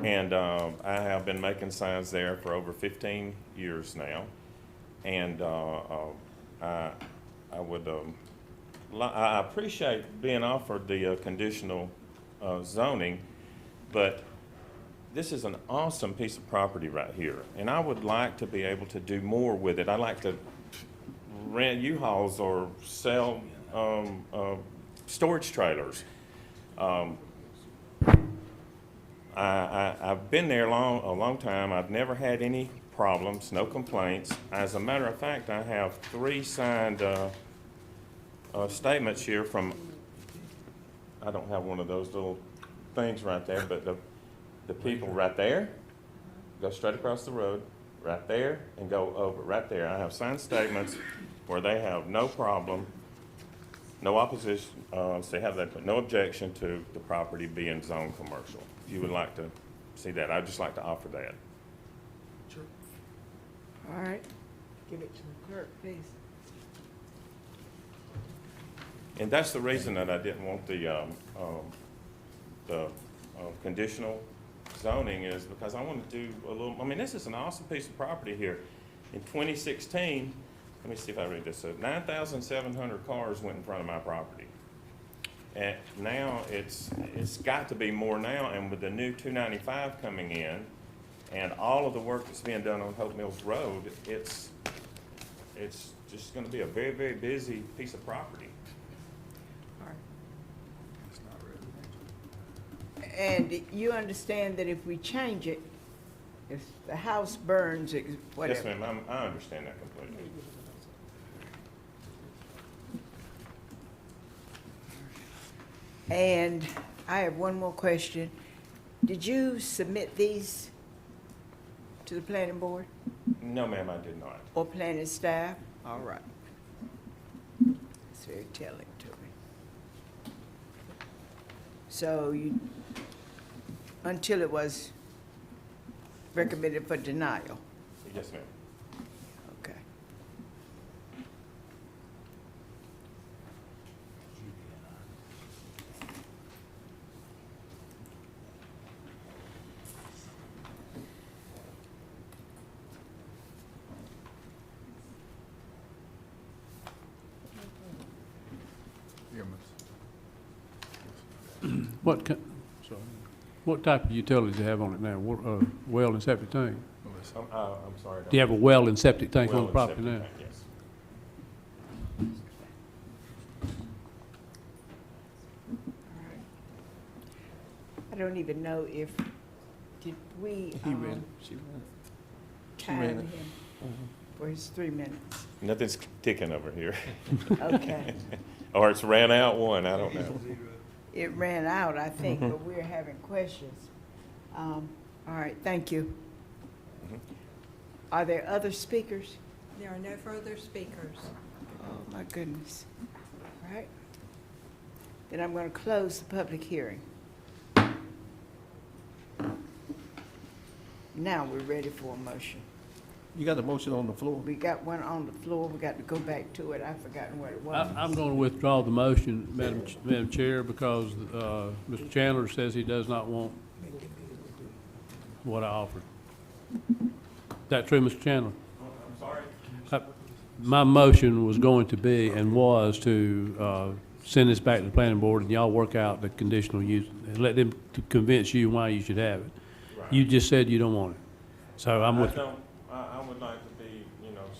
Speaker 15: And I have been making signs there for over 15 years now. And I appreciate being offered the conditional zoning, but this is an awesome piece of property right here, and I would like to be able to do more with it. I'd like to rent U-Hauls or sell storage trailers. I've been there a long time. I've never had any problems, no complaints. As a matter of fact, I have 3 signed statements here from, I don't have one of those little things right there, but the people right there, go straight across the road, right there, and go over right there. I have signed statements where they have no problem, no opposition, they have that, no objection to the property being zoned commercial. If you would like to see that, I'd just like to offer that.
Speaker 3: Sure. All right. Give it to the clerk, please.
Speaker 15: And that's the reason that I didn't want the conditional zoning, is because I want to do a little, I mean, this is an awesome piece of property here. In 2016, let me see if I read this, 9,700 cars went in front of my property. And now it's got to be more now, and with the new 295 coming in, and all of the work that's being done on Hope Mills Road, it's just going to be a very, very busy piece of property.
Speaker 2: It's not residential.
Speaker 3: And you understand that if we change it, if the house burns, whatever.
Speaker 15: Yes, ma'am, I understand that completely.
Speaker 3: And I have one more question. Did you submit these to the planning board
Speaker 15: No, ma'am, I did not.
Speaker 3: or planning staff? All right. It's very telling to me. So you, until it was recommended for denial?
Speaker 15: Yes, ma'am.
Speaker 3: Okay.
Speaker 2: Yeah,
Speaker 14: What type of utilities do you have on it now? Well and septic tank?
Speaker 15: I'm sorry.
Speaker 14: Do you have a well and septic tank on
Speaker 15: Well
Speaker 14: the
Speaker 15: and
Speaker 14: property
Speaker 15: septic
Speaker 14: now?
Speaker 15: tank, yes.
Speaker 3: I don't even know if, did we
Speaker 10: He ran it. She ran it.
Speaker 3: time
Speaker 10: ran it.
Speaker 3: him for his 3 minutes?
Speaker 15: Nothing's ticking over here.
Speaker 3: Okay.
Speaker 15: Or it's ran out one, I don't know.
Speaker 3: it ran out, I think, but we're having questions. All right, thank you. Are there other speakers?
Speaker 7: There are no further speakers.
Speaker 3: Oh, my goodness. All right. Then I'm going to close the public hearing. Now we're ready for a motion.
Speaker 11: You got a motion on the floor.
Speaker 3: We got one on the floor. We got to go back to it. I've forgotten what it was.
Speaker 14: I'm going to withdraw the motion, Madam Chair, because Mr. Chandler says he does not want what I offered. Is that true, Mr. Chandler?
Speaker 15: I'm sorry?
Speaker 14: My motion was going to be and was to send this back to the planning board and y'all work out the conditional use and let them convince you why you should have it.
Speaker 15: Right.
Speaker 14: You just said you don't want it. So I'm with,
Speaker 15: I would like to be,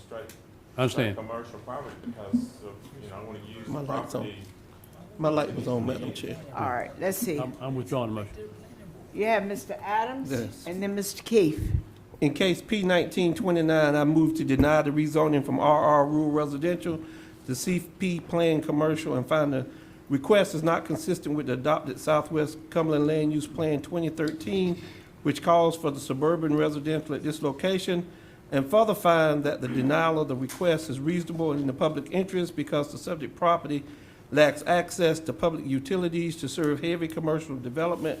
Speaker 15: straight.
Speaker 14: I understand.
Speaker 15: Straight commercial property because of, I want to use
Speaker 11: My
Speaker 15: the
Speaker 11: light's on.
Speaker 15: property.
Speaker 11: My light was on, Madam Chair.
Speaker 3: All right, let's see.
Speaker 14: I'm withdrawing the motion.
Speaker 3: You have Mr. Adams
Speaker 11: Yes.
Speaker 3: and then Mr. Keefe.
Speaker 11: In case P 1929, I move to deny the rezoning from RR Rural Residential to CP Plan Commercial and find the request is not consistent with the adopted Southwest Cumberland Land Use Plan 2013, which calls for the suburban residential at this location, and further find that the denial of the request is reasonable in the public interest because the subject property lacks access to public utilities to serve heavy commercial development,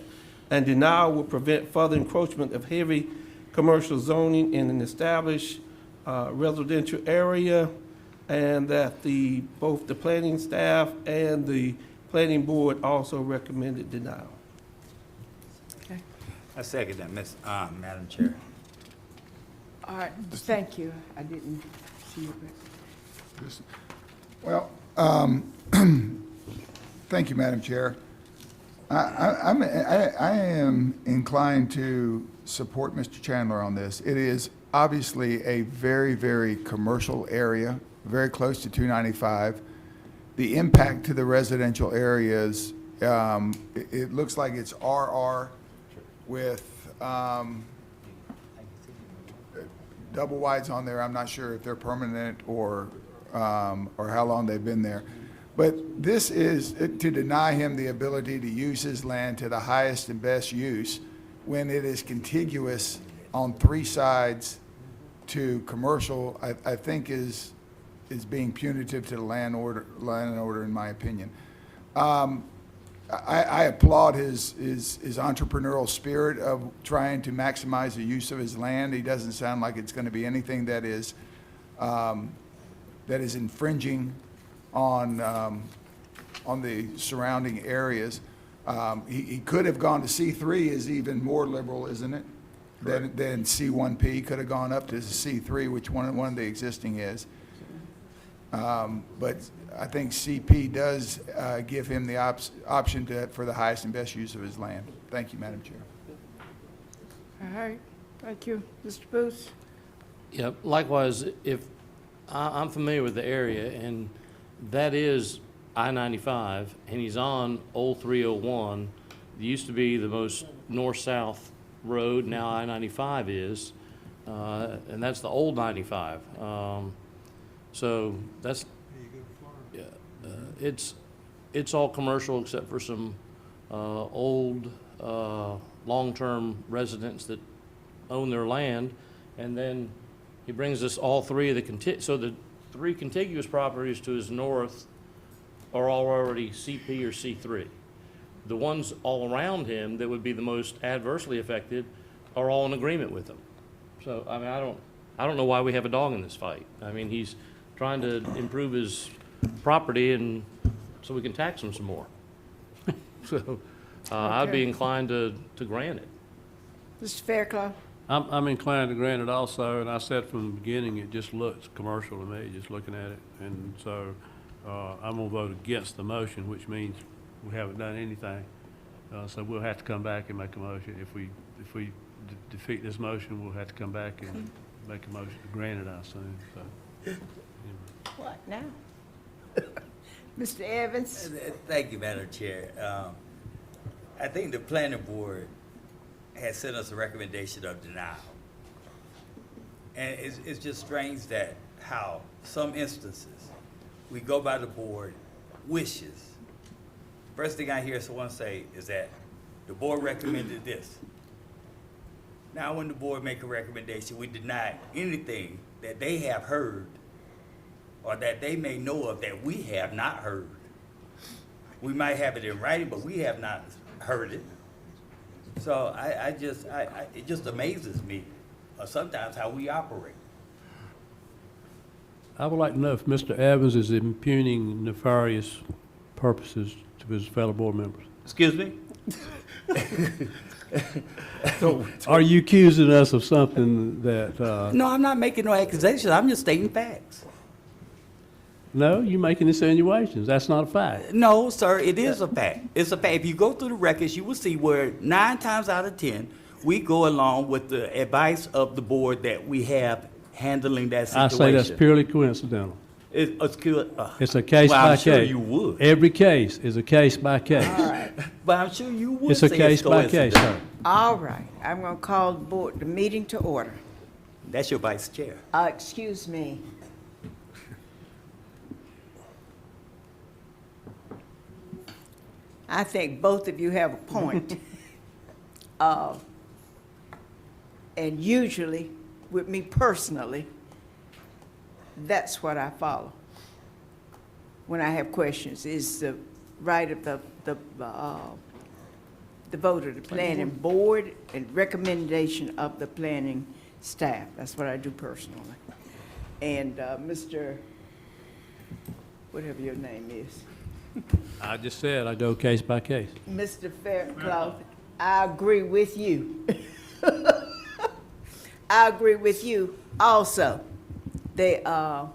Speaker 11: and denial will prevent further encroachment of heavy commercial zoning in an established residential area, and that both the planning staff and the planning board also recommended denial.
Speaker 1: I second that, Madam Chair.
Speaker 3: All right, thank you. I didn't see you.
Speaker 2: Well, thank you, Madam Chair. I am inclined to support Mr. Chandler on this. It is obviously a very, very commercial area, very close to 295. The impact to the residential areas, it looks like it's RR with double wides on there. I'm not sure if they're permanent or how long they've been there. But this is to deny him the ability to use his land to the highest and best use when it is contiguous on three sides to commercial, I think is being punitive to the landowner, in my opinion. I applaud his entrepreneurial spirit of trying to maximize the use of his land. He doesn't sound like it's going to be anything that is infringing on the surrounding areas. He could have gone to C3 is even more liberal, isn't it? Than C1P. Could have gone up to C3, which one of the existing is. But I think CP does give him the option for the highest and best use of his land. Thank you, Madam Chair.
Speaker 3: All right, thank you. Mr. Booth?
Speaker 4: Yeah, likewise, if, I'm familiar with the area, and that is I-95, and he's on Old 301. It used to be the most north-south road, now I-95 is, and that's the old 95. So that's, yeah, it's all commercial except for some old long-term residents that own their land, and then he brings us all three of so the three contiguous properties to his north are all already CP or C3. The ones all around him that would be the most adversely affected are all in agreement with him. So, I mean, I don't know why we have a dog in this fight. I mean, he's trying to improve his property and so we can tax him some more. So, I'd be inclined to grant it.
Speaker 3: Mr. Fairclough?
Speaker 14: I'm inclined to grant it also, and I said from the beginning, it just looks commercial to me, just looking at it. And so I'm going to vote against the motion, which means we haven't done anything. So we'll have to come back and make a motion. If we defeat this motion, we'll have to come back and make a motion to grant it, I assume. So, anyway.
Speaker 3: What now? Mr. Evans?
Speaker 1: Thank you, Madam Chair. I think the planning board has sent us a recommendation of denial. And it's just strange that how some instances we go by the board wishes first thing I hear someone say is that the board recommended this. Now, when the board make a recommendation, we deny anything that they have heard or that they may know of that we have not heard. We might have it in writing, but we have not heard it. So it just amazes me sometimes how we operate.
Speaker 14: I would like to know if Mr. Evans is impugning nefarious purposes to his fellow board members.
Speaker 1: Excuse me?
Speaker 14: Are you accusing us of something that,
Speaker 1: No, I'm not making no accusations. I'm just stating facts.
Speaker 14: no, you're making insinuations. That's not a fact.
Speaker 1: No, sir, it is a fact. It's a fact. If you go through the records, you will see where 9 times out of 10, we go along with the advice of the board that we have handling that
Speaker 14: I
Speaker 1: situation.
Speaker 14: say that's purely coincidental.
Speaker 1: It's good.
Speaker 14: It's a case
Speaker 1: Well,
Speaker 14: by
Speaker 1: I'm
Speaker 14: case.
Speaker 1: sure you would.
Speaker 14: Every case is a case by case.
Speaker 1: All right. But I'm sure you would
Speaker 14: It's a
Speaker 1: say
Speaker 14: case by case,
Speaker 1: coincidental.
Speaker 14: sir.
Speaker 3: All right, I'm going to call the meeting to order.
Speaker 1: That's your vice chair.
Speaker 3: Excuse me. I think both of you have a point. And usually, with me personally, that's what I follow when I have questions, is the right of the vote of the planning board and recommendation of the planning staff. That's what I do personally. And Mr., whatever your name is,
Speaker 14: I just said I go case by case.
Speaker 3: Mr. Fairclough, I agree with you. I agree with you also. They, some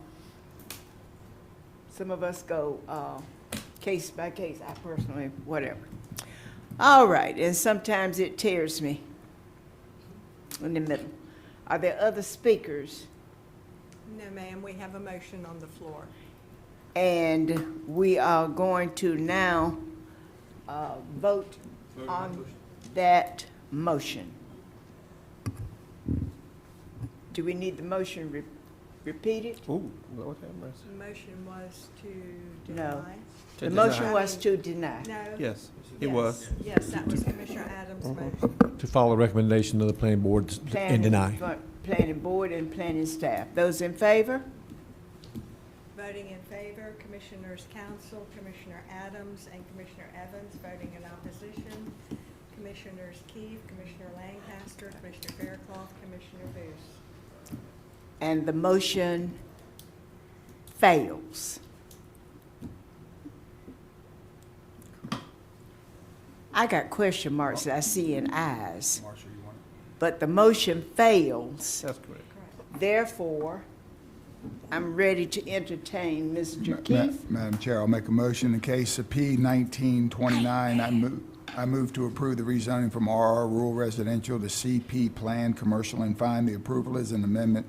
Speaker 3: of us go case by case, I personally, whatever. All right, and sometimes it tears me in the middle. Are there other speakers?
Speaker 7: No, ma'am, we have a motion on the floor.
Speaker 3: And we are going to now vote on that motion. Do we need the motion repeated?
Speaker 11: Ooh, Lord have mercy.
Speaker 7: The motion was to
Speaker 3: No.
Speaker 7: deny?
Speaker 3: The motion was to deny.
Speaker 7: No?
Speaker 11: Yes, it
Speaker 7: Yes.
Speaker 11: was.
Speaker 7: Yes, that was Commissioner Adams' motion.
Speaker 5: To follow recommendation of the planning board and deny.
Speaker 3: Planning board and planning staff. Those in favor?
Speaker 7: Voting in favor, Commissioners Council, Commissioner Adams, and Commissioner Evans. Voting in opposition, Commissioners Keefe, Commissioner Lancaster, Commissioner Fairclough, Commissioner Booth.
Speaker 3: And the motion fails. I got question marks that I see in eyes,
Speaker 2: Marshall, you want it?
Speaker 3: but the motion fails.
Speaker 11: That's correct.
Speaker 3: Therefore, I'm ready to entertain Mr. Keefe.
Speaker 2: Madam Chair, I'll make a motion in case of P 1929. I move to approve the rezoning from RR Rural Residential to CP Plan Commercial and find the approval as an amendment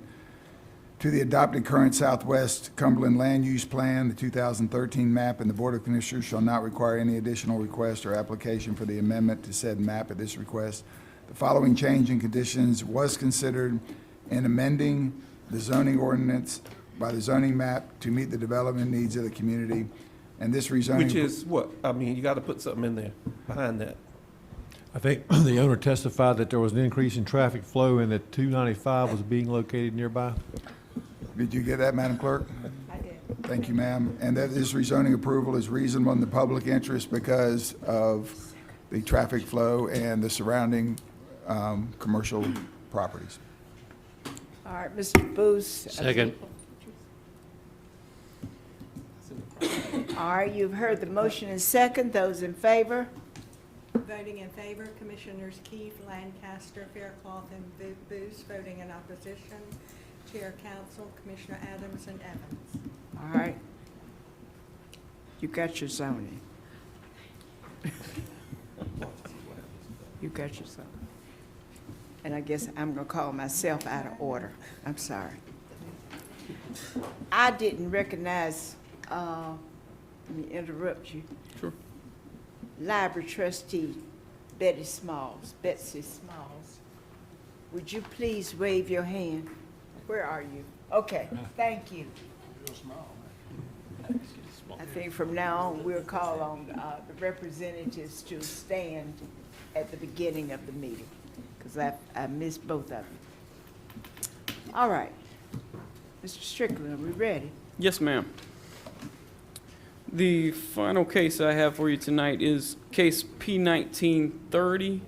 Speaker 2: to the adopted current Southwest Cumberland Land Use Plan, the 2013 map, and the Board of Commissioners shall not require any additional request or application for the amendment to said map at this request. The following change in conditions was considered in amending the zoning ordinance by the zoning map to meet the development needs of the community, and this rezoning.
Speaker 11: Which is what? I mean, you got to put something in there behind that.
Speaker 5: I think the owner testified that there was an increase in traffic flow and that 295 was being located nearby.
Speaker 2: Did you get that, Madam Clerk?
Speaker 7: I did.
Speaker 2: Thank you, ma'am. And that this rezoning approval is reasonable in the public interest because of the traffic flow and the surrounding commercial properties.
Speaker 3: All right, Mr. Booth.
Speaker 4: Second.
Speaker 3: All right, you've heard the motion and second. Those in favor?
Speaker 7: Voting in favor, Commissioners Keefe, Lancaster, Fairclough, and Booth. Voting in opposition, Chair Council, Commissioner Adams and Evans.
Speaker 3: All right. You got your zoning. You got your zoning. And I guess I'm going to call myself out of order. I'm sorry. I didn't recognize, let me interrupt you.
Speaker 11: Sure.
Speaker 3: Library trustee Betsy Smalls. Would you please wave your hand? Where are you? Okay, thank you. I think from now on, we'll call on the representatives to stand at the beginning of the meeting, because I missed both of you. All right. Mr. Strickland, are we ready?
Speaker 10: Yes, ma'am. The final case I have for you tonight is case P-1930.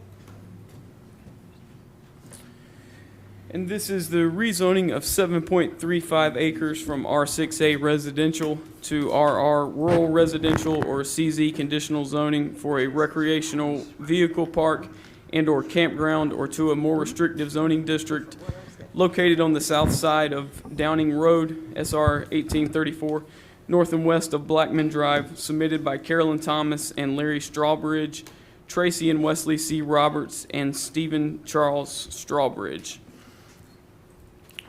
Speaker 10: And this is the rezoning of 7.35 acres from R6A residential to RR rural residential or CZ conditional zoning for a recreational vehicle park and/or campground, or to a more restrictive zoning district located on the south side of Downing Road, SR 1834, north and west of Blackman Drive, submitted by Carolyn Thomas and Larry Strawbridge, Tracy and Wesley C. Roberts, and Stephen Charles Strawbridge.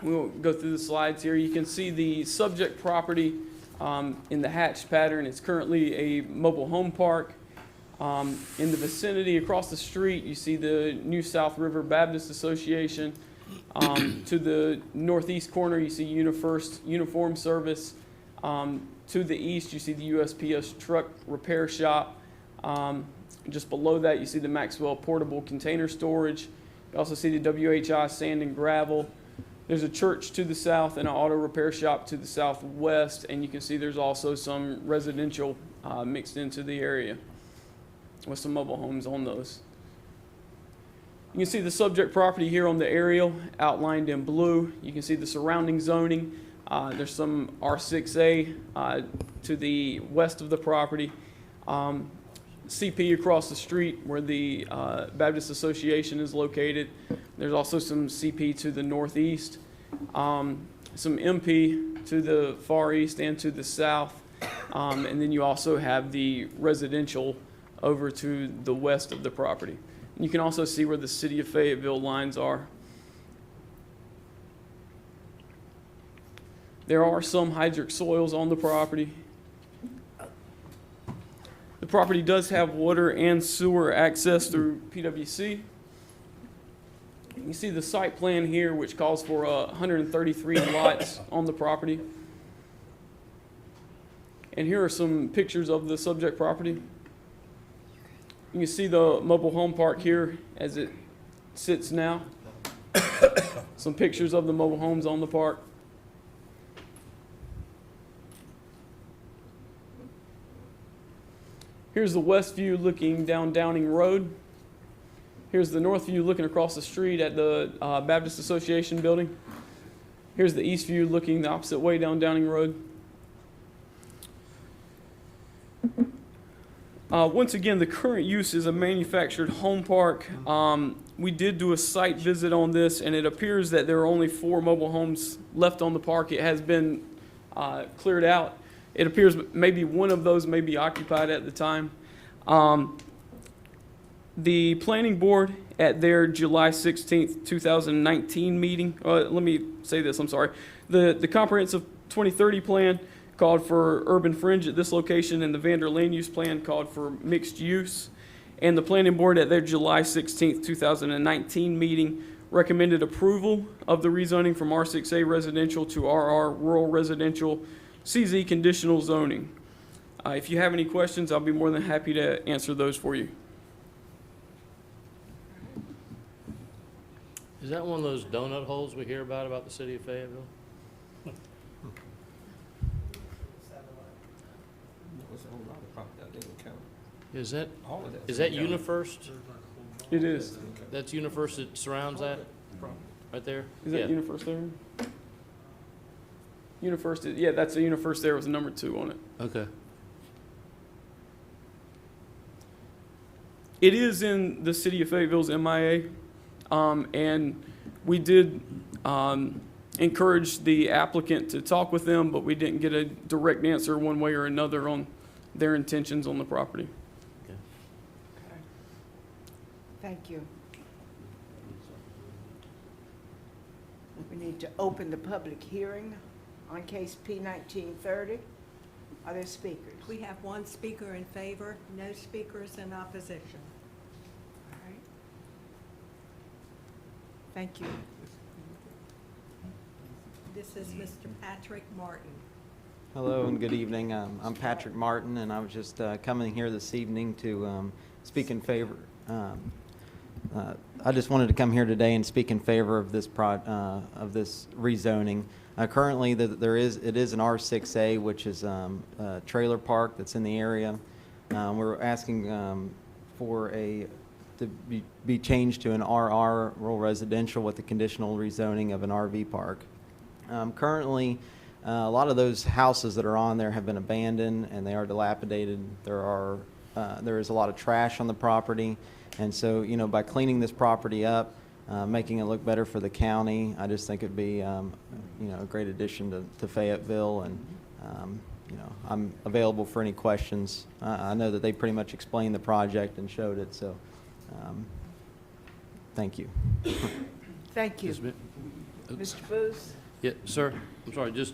Speaker 10: We'll go through the slides here. You can see the subject property in the hatched pattern. It's currently a mobile home park. In the vicinity across the street, you see the New South River Baptist Association. To the northeast corner, you see UniFirst Uniform Service. To the east, you see the USPS Truck Repair Shop. Just below that, you see the Maxwell Portable Container Storage. You also see the WHI Sand and Gravel. There's a church to the south and an auto repair shop to the southwest, and you can see there's also some residential mixed into the area with some mobile homes on those. You can see the subject property here on the aerial outlined in blue. You can see the surrounding zoning. There's some R6A to the west of the property. CP across the street where the Baptist Association is located. There's also some CP to the northeast, some MP to the far east and to the south, and then you also have the residential over to the west of the property. And you can also see where the city of Fayetteville lines are. There are some hydric soils on the property. The property does have water and sewer access through PWC. You can see the site plan here, which calls for 133 lots on the property. And here are some pictures of the subject property. You can see the mobile home park here as it sits now. Some pictures of the mobile homes on the park. Here's the west view looking down Downing Road. Here's the north view looking across the street at the Baptist Association building. Here's the east view looking the opposite way down Downing Road. Once again, the current use is a manufactured home park. We did do a site visit on this, and it appears that there are only 4 mobile homes left on the park. It has been cleared out. It appears maybe one of those may be occupied at the time. The planning board at their July 16th, 2019 meeting, let me say this, I'm sorry. The comprehensive 2030 plan called for urban fringe at this location, and the Vander land use plan called for mixed use. And the planning board at their July 16th, 2019 meeting recommended approval of the rezoning from R6A residential to RR rural residential CZ conditional zoning. If you have any questions, I'll be more than happy to answer those for you.
Speaker 4: Is that one of those donut holes we hear about the city of Fayetteville? Is that UniFirst?
Speaker 10: It is.
Speaker 4: That's UniFirst that surrounds that, right there?
Speaker 10: Is that UniFirst there? UniFirst, yeah, that's a UniFirst there with a number 2 on it.
Speaker 4: Okay.
Speaker 10: It is in the city of Fayetteville's MIA, and we did encourage the applicant to talk with them, but we didn't get a direct answer one way or another on their intentions on the property.
Speaker 4: Okay.
Speaker 3: Thank you. We need to open the public hearing on case P-1930. Are there speakers?
Speaker 7: We have 1 speaker in favor, no speakers in opposition.
Speaker 3: All right. Thank you.
Speaker 7: This is Mr. Patrick Martin.
Speaker 16: Hello and good evening. I'm Patrick Martin, and I was just coming here this evening to speak in favor. I just wanted to come here today and speak in favor of this rezoning. Currently, it is an R6A, which is a trailer park that's in the area. We're asking to be changed to an RR, rural residential, with the conditional rezoning of an RV park. Currently, a lot of those houses that are on there have been abandoned and they are dilapidated. There is a lot of trash on the property, and so by cleaning this property up, making it look better for the county, I just think it'd be a great addition to Fayetteville, and I'm available for any questions. I know that they pretty much explained the project and showed it, so thank you.
Speaker 3: Thank you.
Speaker 4: Yes, ma'am.
Speaker 3: Mr. Booth?
Speaker 4: Yeah, sir, I'm sorry, just,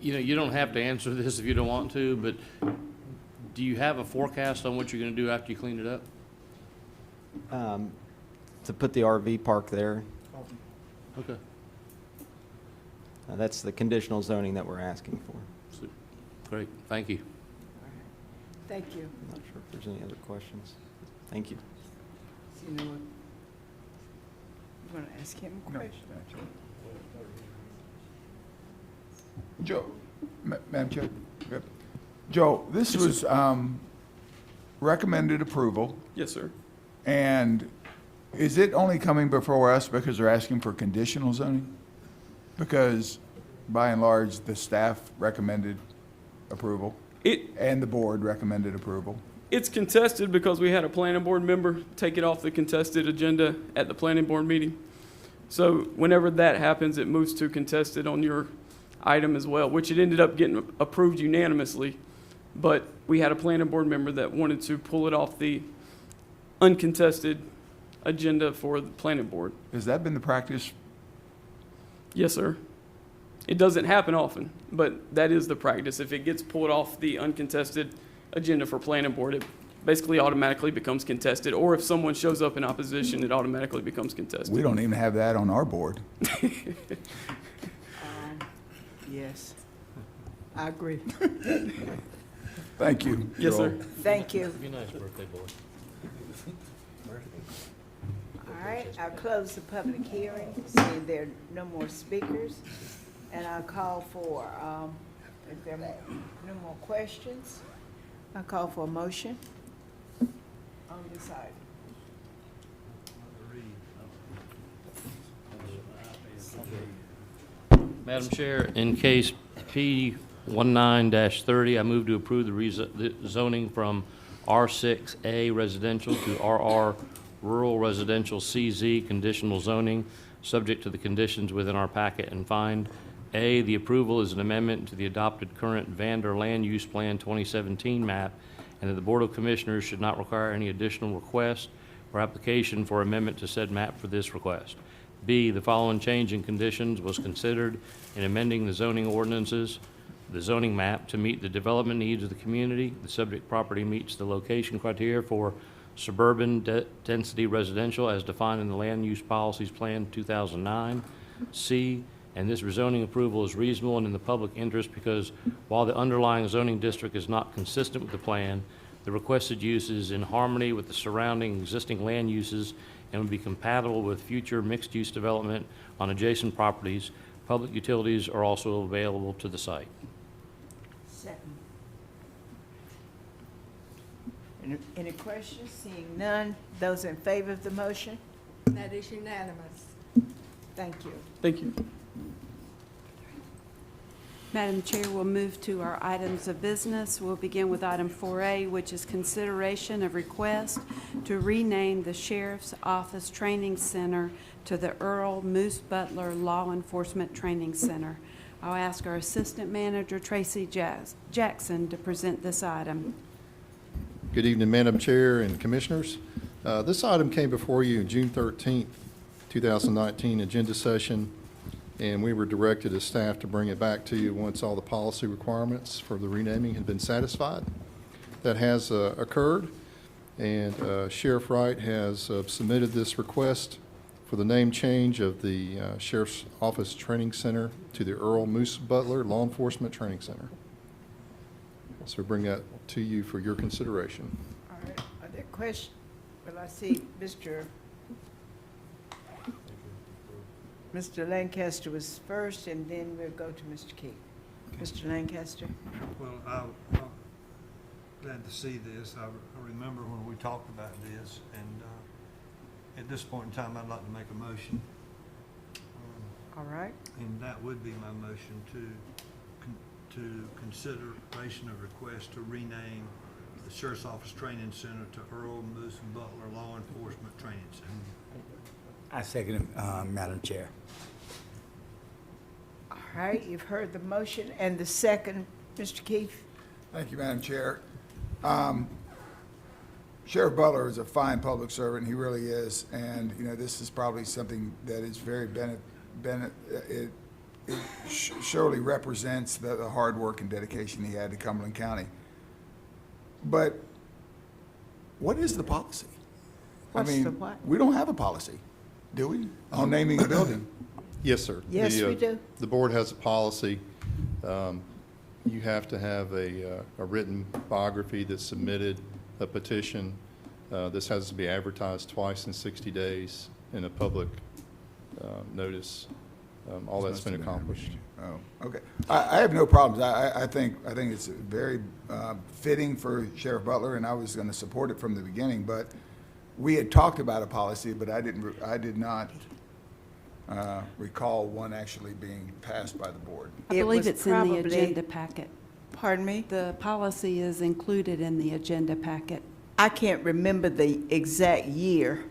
Speaker 4: you don't have to answer this if you don't want to, but do you have a forecast on what you're going to do after you clean it up?
Speaker 16: To put the RV park there.
Speaker 4: Okay.
Speaker 16: That's the conditional zoning that we're asking for.
Speaker 4: Great, thank you.
Speaker 3: Thank you.
Speaker 16: I'm not sure if there's any other questions. Thank you.
Speaker 3: So you know what? You want to ask him a question?
Speaker 2: Joe, Madam Chair. Yep. Joe, this was recommended approval,
Speaker 10: Yes, sir.
Speaker 2: and is it only coming before us because they're asking for conditional zoning? Because by and large, the staff recommended approval and the board recommended approval.
Speaker 10: It's contested because we had a planning board member take it off the contested agenda at the planning board meeting. So whenever that happens, it moves to contested on your item as well, which it ended up getting approved unanimously. But we had a planning board member that wanted to pull it off the uncontested agenda for the planning board.
Speaker 2: Has that been the practice?
Speaker 10: Yes, sir. It doesn't happen often, but that is the practice. If it gets pulled off the uncontested agenda for planning board, it basically automatically becomes contested. Or if someone shows up in opposition, it automatically becomes contested.
Speaker 2: We don't even have that on our board.
Speaker 3: Yes, I agree.
Speaker 2: Thank you.
Speaker 10: Yes, sir.
Speaker 3: Thank you.
Speaker 4: Be nice, birthday boy.
Speaker 3: All right, I'll close the public hearing, seeing there are no more speakers. And I'll call for, if there are no more questions, I'll call for a motion on this item.
Speaker 4: Madam Chair, in case P19-30, I move to approve the zoning from R6A residential to RR rural residential CZ conditional zoning, subject to the conditions within our packet and find. A, the approval is an amendment to the adopted current Vander Land Use Plan 2017 map, and that the Board of Commissioners should not require any additional request or application for amendment to said map for this request. B, the following change in conditions was considered in amending the zoning ordinances, the zoning map to meet the development needs of the community. The subject property meets the location criteria for suburban density residential as defined in the Land Use Policies Plan 2009. C, and this rezoning approval is reasonable and in the public interest because while the underlying zoning district is not consistent with the plan, the requested use is in harmony with the surrounding existing land uses and would be compatible with future mixed-use development on adjacent properties. Public utilities are also available to the site.
Speaker 3: Second. Any questions? Seeing none, those in favor of the motion?
Speaker 7: That is unanimous.
Speaker 3: Thank you.
Speaker 10: Thank you.
Speaker 6: Madam Chair, we'll move to our items of business. We'll begin with item 4A, which is consideration of request to rename the Sheriff's Office Training Center to the Earl Moose Butler Law Enforcement Training Center. I'll ask our Assistant Manager, Tracy Jackson, to present this item.
Speaker 17: Good evening, Madam Chair and Commissioners. This item came before you June 13th, 2019 agenda session, and we were directed as staff to bring it back to you once all the policy requirements for the renaming had been satisfied. That has occurred, and Sheriff Wright has submitted this request for the name change of the Sheriff's Office Training Center to the Earl Moose Butler Law Enforcement Training Center. So we bring that to you for your consideration.
Speaker 3: All right, are there questions? Well, I see Mr. Lancaster was first, and then we'll go to Mr. Keith. Mr. Lancaster?
Speaker 18: Well, I'm glad to see this. I remember when we talked about this, and at this point in time, I'd like to make a motion.
Speaker 3: All right.
Speaker 18: And that would be my motion to consideration of request to rename the Sheriff's Office Training Center to Earl Moose Butler Law Enforcement Training Center.
Speaker 1: I second it, Madam Chair.
Speaker 3: All right, you've heard the motion and the second. Mr. Keith?
Speaker 2: Thank you, Madam Chair. Sheriff Butler is a fine public servant, he really is, and, you know, this is probably something that is very it surely represents the hard work and dedication he had to Cumberland County. But what is the policy?
Speaker 3: What's
Speaker 2: I mean,
Speaker 3: the what?
Speaker 2: we don't have a policy, do we, on naming a building?
Speaker 17: Yes, sir.
Speaker 3: Yes, we do.
Speaker 17: The board has a policy. You have to have a written biography that's submitted, a petition. This has to be advertised twice in 60 days in a public notice. All that's been accomplished.
Speaker 2: Oh, okay. I have no problems. I think it's very fitting for Sheriff Butler, and I was going to support it from the beginning. But we had talked about a policy, but I did not recall one actually being passed by the board.
Speaker 6: I believe it's in the agenda packet.
Speaker 3: Pardon me?
Speaker 6: The policy is included in the agenda packet.
Speaker 3: I can't remember the exact year,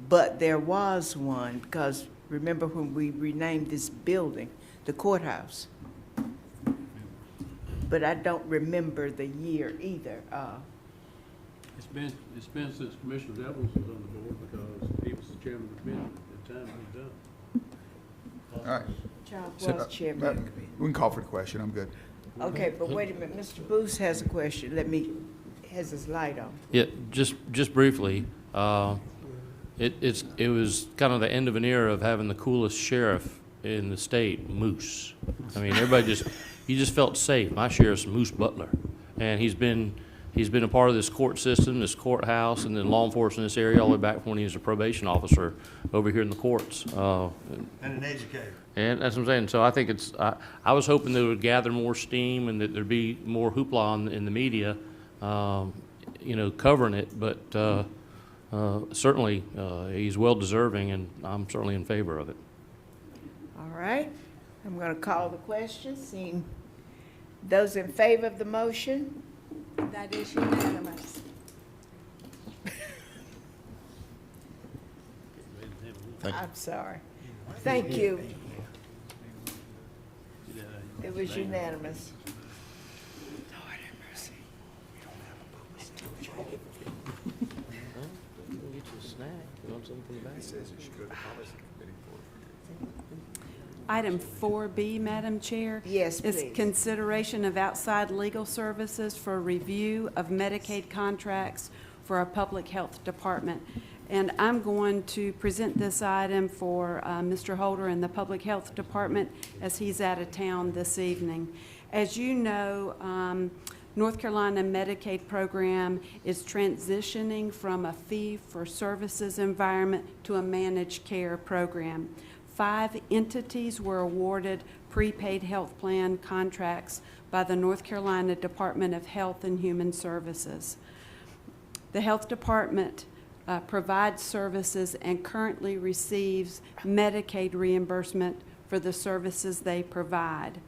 Speaker 3: but there was one, because remember when we renamed this building, the courthouse? But I don't remember the year either.
Speaker 14: It's been since Commissioner Evans was on the board, because he was the chairman of the committee at the time it was done.
Speaker 2: All right.
Speaker 3: John was chairman of the committee.
Speaker 2: We can call for the question. I'm good.
Speaker 3: Okay, but wait a minute, Mr. Booth has a question. Has his light on.
Speaker 4: Yeah, just briefly, it was kind of the end of an era of having the coolest sheriff in the state, Moose. I mean, you just felt safe. My sheriff's Moose Butler, and he's been a part of this court system, this courthouse, and then law enforcement in this area all the way back from when he was a probation officer over here in the courts.
Speaker 18: And an educator.
Speaker 4: And that's what I'm saying. So I think I was hoping that it would gather more steam and that there'd be more hoopla in the media, covering it. But certainly, he's well deserving, and I'm certainly in favor of it.
Speaker 3: All right, I'm going to call the question. Seeing those in favor of the motion?
Speaker 13: That is unanimous.
Speaker 3: I'm sorry. Thank you. It was unanimous. Lord have mercy.
Speaker 6: Item 4B, Madam Chair.
Speaker 3: Yes,
Speaker 6: Is
Speaker 3: please.
Speaker 6: consideration of outside legal services for review of Medicaid contracts for our public health department. And I'm going to present this item for Mr. Holder in the Public Health Department, as he's out of town this evening. As you know, North Carolina Medicaid program is transitioning from a fee-for-services environment to a managed care program. 5 entities were awarded prepaid health plan contracts by the North Carolina Department of Health and Human Services. The Health Department provides services and currently receives Medicaid reimbursement for the services they provide.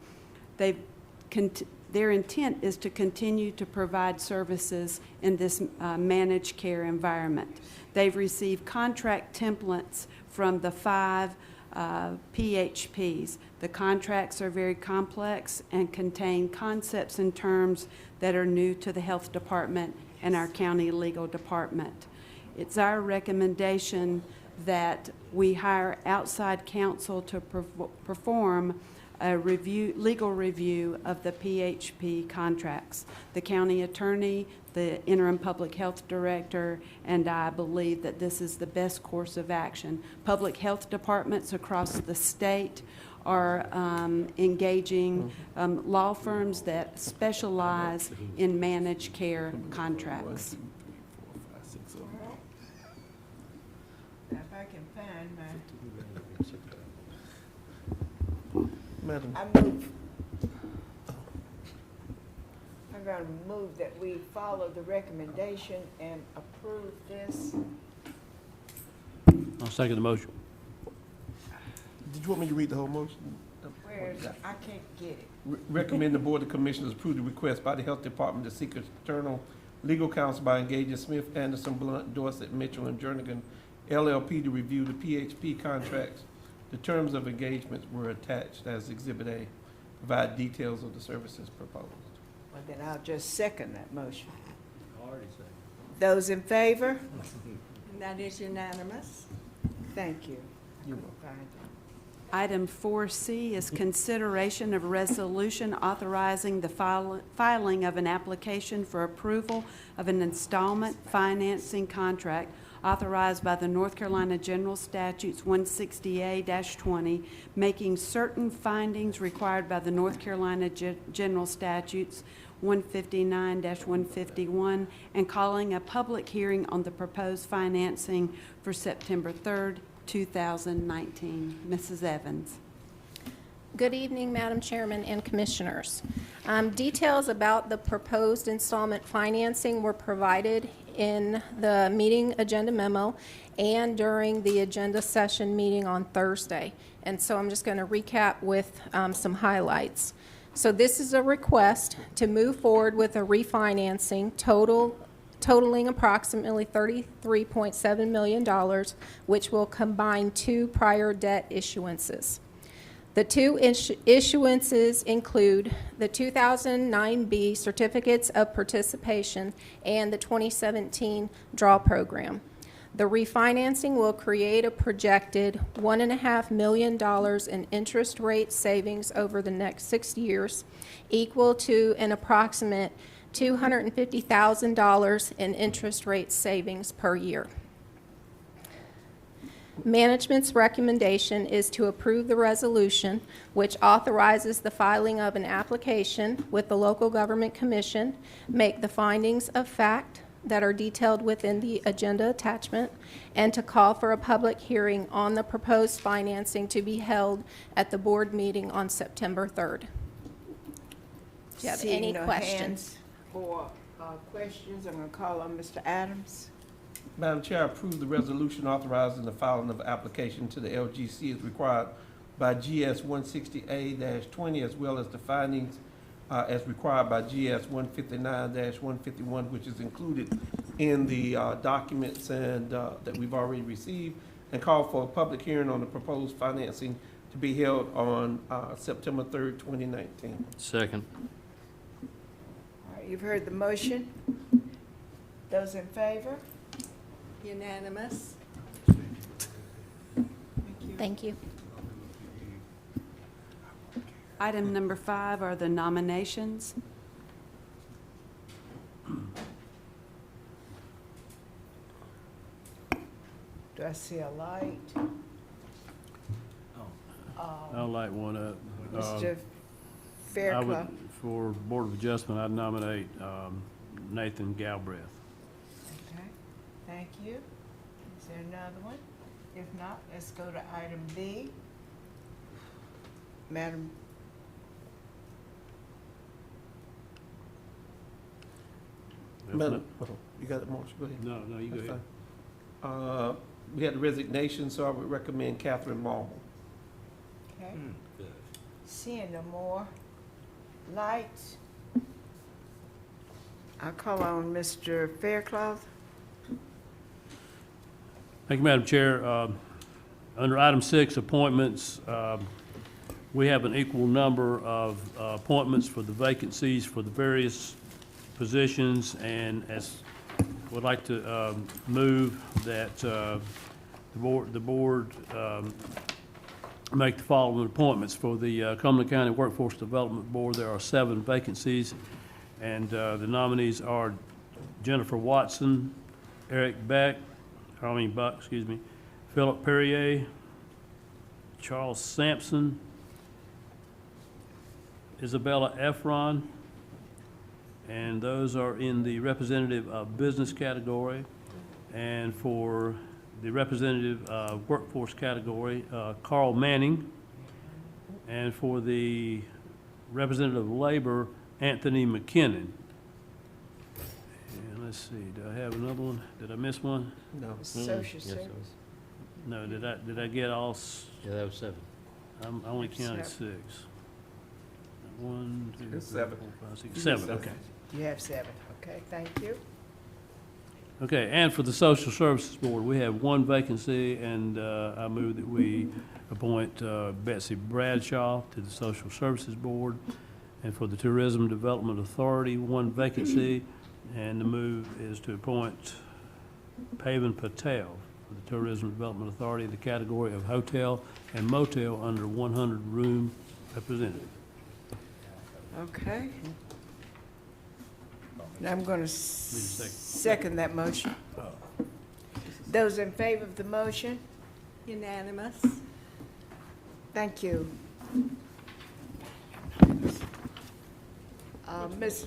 Speaker 6: Their intent is to continue to provide services in this managed care environment. They've received contract templates from the 5 PHPs. The contracts are very complex and contain concepts and terms that are new to the health department and our county legal department. It's our recommendation that we hire outside counsel to perform a legal review of the PHP contracts. The county attorney, the interim public health director, and I believe that this is the best course of action. Public health departments across the state are engaging law firms that specialize in managed care contracts.
Speaker 3: Now, if I can find my,
Speaker 11: Madam,
Speaker 3: I'm going to move that we follow the recommendation and approve this.
Speaker 14: I'll second the motion.
Speaker 11: did you want me to read the whole motion?
Speaker 3: Where's, I can't get it.
Speaker 11: Recommend the Board of Commissioners approve the request by the Health Department to seek external legal counsel by engaging Smith, Anderson, Blunt, Dorset, Mitchell, and Jernigan LLP to review the PHP contracts. The terms of engagement were attached as Exhibit A. Provide details of the services proposed.
Speaker 3: Well, then I'll just second that motion. Those in favor?
Speaker 7: And that is unanimous.
Speaker 3: Thank you.
Speaker 11: You're
Speaker 3: Couldn't find it.
Speaker 6: Item 4C is consideration of resolution authorizing the filing of an application for approval of an installment financing contract authorized by the North Carolina General Statutes 160A-20, making certain findings required by the North Carolina General Statutes 159-151, and calling a public hearing on the proposed financing for September 3rd, 2019. Mrs. Evans.
Speaker 19: Good evening, Madam Chairman and Commissioners. Details about the proposed installment financing were provided in the meeting agenda memo and during the agenda session meeting on Thursday. And so I'm just going to recap with some highlights. So this is a request to move forward with a refinancing totaling approximately $33.7 million, which will combine two prior debt issuances. The two issuances include the 2009B Certificates of Participation and the 2017 Draw Program. The refinancing will create a projected $1.5 million in interest rate savings over the next 6 years, equal to an approximate $250,000 in interest rate savings per year. Management's recommendation is to approve the resolution, which authorizes the filing of an application with the Local Government Commission, make the findings of fact that are detailed within the agenda attachment, and to call for a public hearing on the proposed financing to be held at the board meeting on September 3rd. Do you have
Speaker 3: Seeing
Speaker 19: any
Speaker 3: no
Speaker 19: questions?
Speaker 3: hands for questions, I'm going to call on Mr. Adams.
Speaker 11: Madam Chair, I approve the resolution authorizing the filing of application to the LGC as required by GS 160A-20, as well as the findings as required by GS 159-151, which is included in the documents and that we've already received, and call for a public hearing on the proposed financing to be held on September 3rd, 2019.
Speaker 4: Second.
Speaker 3: All right, you've heard the motion. Those in favor?
Speaker 7: Unanimous.
Speaker 19: Thank you.
Speaker 6: Item number 5 are the nominations.
Speaker 3: Do I see a light?
Speaker 14: I'll light one up.
Speaker 3: Mr.
Speaker 14: I
Speaker 3: Fairclough.
Speaker 14: would, for Board of Adjustment, I'd nominate Nathan Galbraith.
Speaker 3: Okay, thank you. Is there another one? If not, let's go to item B. Madam,
Speaker 11: Madam, you got the motion, go ahead.
Speaker 14: No, you go
Speaker 11: That's
Speaker 14: ahead.
Speaker 11: fine. We had the resignation, so I would recommend Catherine Marble.
Speaker 3: okay. Seeing no more lights, I'll call on Mr. Fairclough.
Speaker 14: Thank you, Madam Chair. Under item 6, appointments, we have an equal number of appointments for the vacancies for the various positions, and as would like to move that the board make the following appointments. For the Cumberland County Workforce Development Board, there are 7 vacancies, and the nominees are Jennifer Watson, Eric Buck, Philip Perrier, Charles Sampson, Isabella Efron, and those are in the representative business category. And for the representative workforce category, Carl Manning. And for the representative labor, Anthony McKinnon. And let's see, do I have another one? Did I miss one?
Speaker 10: No.
Speaker 3: Social service.
Speaker 14: No, did I get all?
Speaker 4: Yeah, that was 7.
Speaker 14: I only counted 6. 1, 2,
Speaker 10: It's
Speaker 14: 3,
Speaker 10: 7.
Speaker 14: 4, 5, 6, 7, okay.
Speaker 3: You have 7. Okay, thank you.
Speaker 14: Okay, and for the Social Services Board, we have 1 vacancy, and I move that we appoint Betsy Bradshaw to the Social Services Board. And for the Tourism Development Authority, 1 vacancy, and the move is to appoint Pavan Patel for the Tourism Development Authority, the category of hotel and motel under 100-room representative.
Speaker 3: Okay. And I'm going to second that motion. Those in favor of the motion?
Speaker 7: Unanimous.
Speaker 3: Thank you. Ms.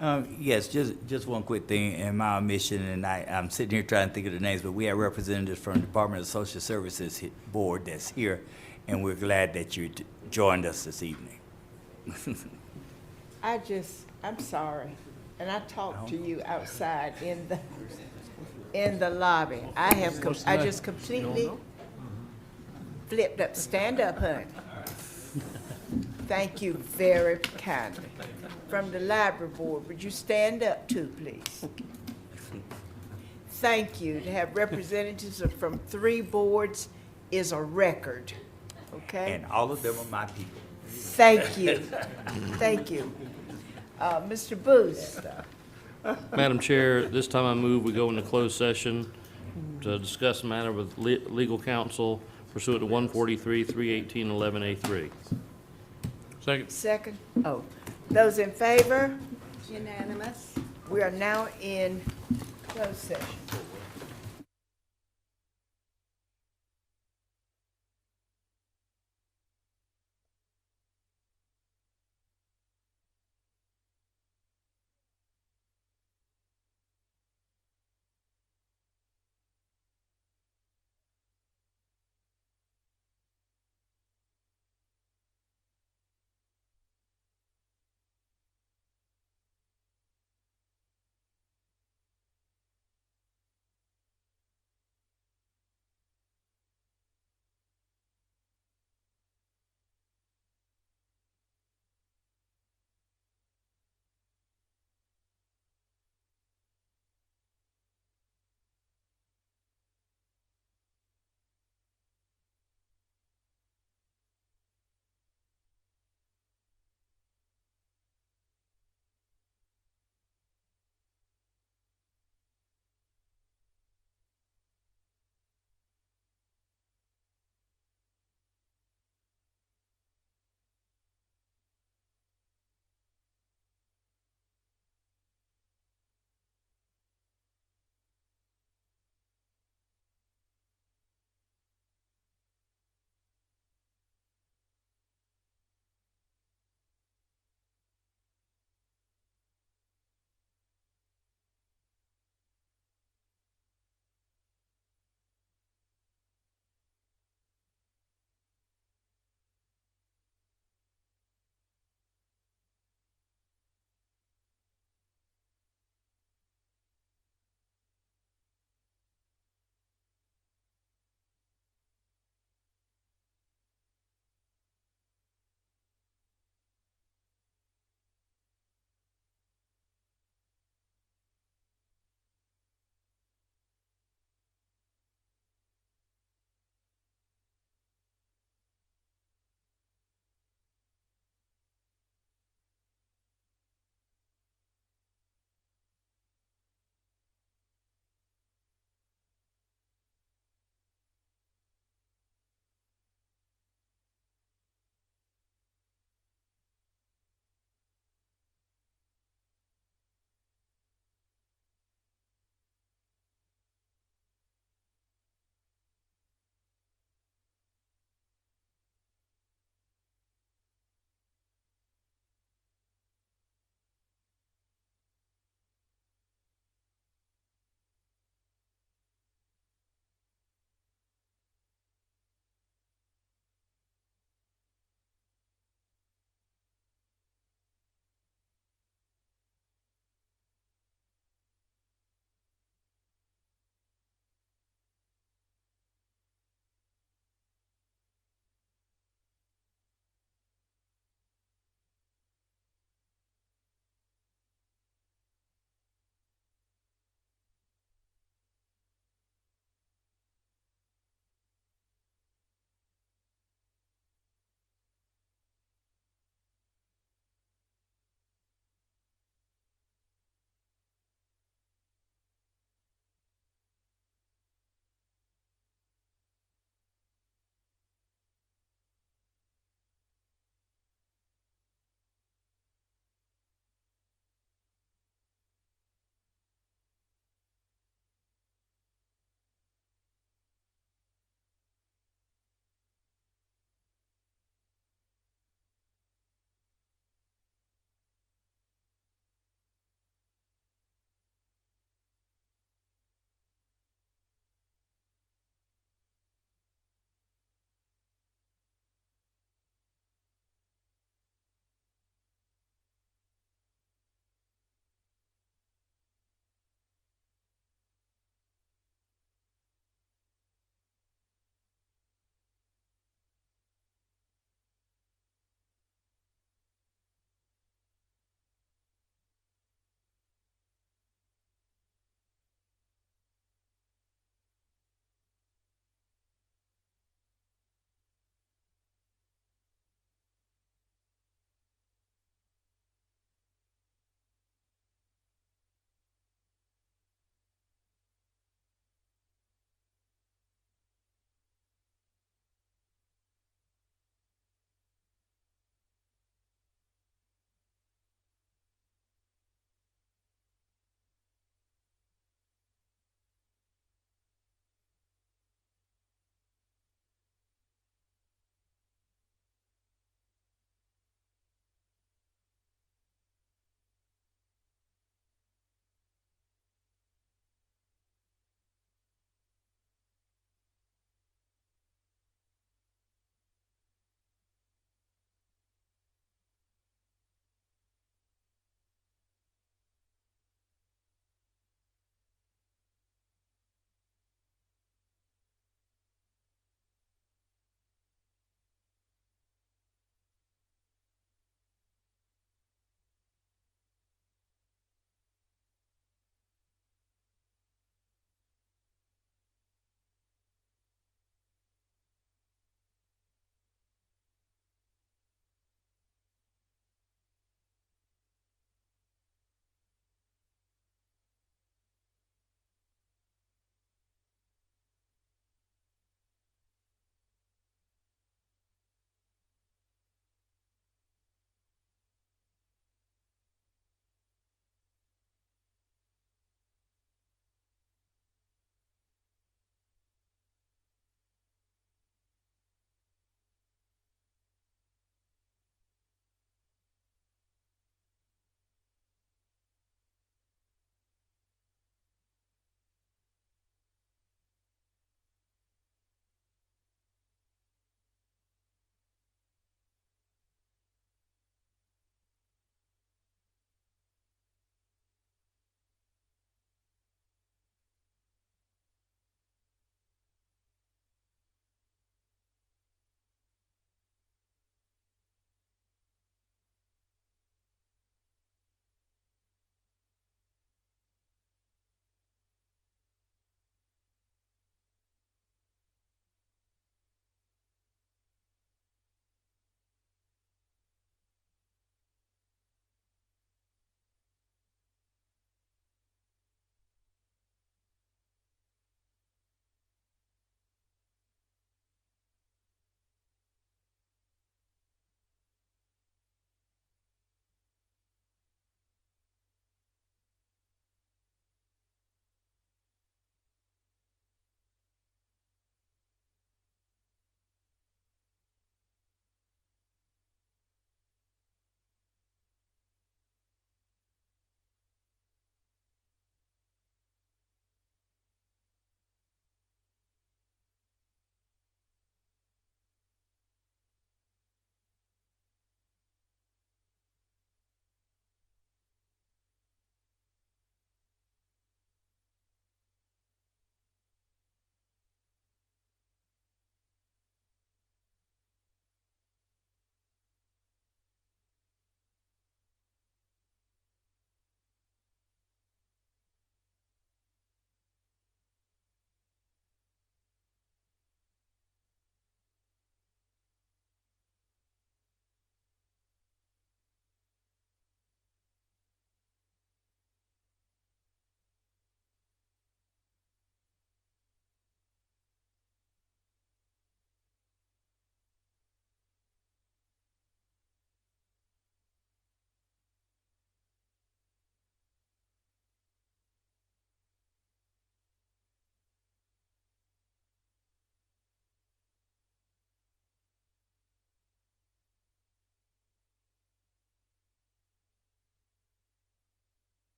Speaker 3: Evans?
Speaker 1: Yes, just one quick thing in my omission, and I'm sitting here trying to think of the names, but we have representatives from the Department of Social Services Board that's here, and we're glad that you joined us this evening.
Speaker 3: I'm sorry, and I talked to you outside in the lobby. I just completely flipped up. Stand up, honey. Thank you very kindly. From the library board, would you stand up too, please? Thank you. To have representatives from 3 boards is a record, okay?
Speaker 1: And all of them are my people.
Speaker 3: Thank you. Thank you. Mr. Booth?
Speaker 4: Madam Chair, this time I move we go into closed session to discuss the matter with legal counsel pursuant to 143, 318, 11A3.
Speaker 14: Second.
Speaker 3: Second? Oh, those in favor?
Speaker 7: Unanimous.
Speaker 3: We are now in closed session.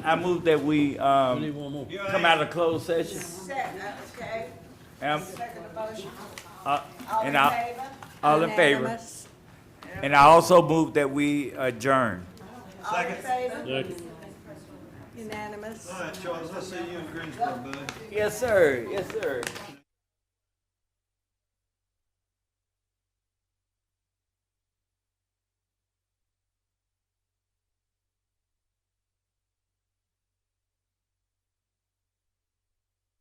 Speaker 1: I move that we,
Speaker 14: We need one more.
Speaker 1: come out of closed session.
Speaker 3: Okay.
Speaker 1: Um,
Speaker 3: Second motion.
Speaker 1: and I, all in favor.
Speaker 7: Unanimous.
Speaker 1: And I also move that we adjourn.
Speaker 3: All in favor?
Speaker 14: Second.
Speaker 7: Unanimous.
Speaker 18: All right, Charles, I'll see you in Greensboro, bud.
Speaker 1: Yes, sir. Yes, sir.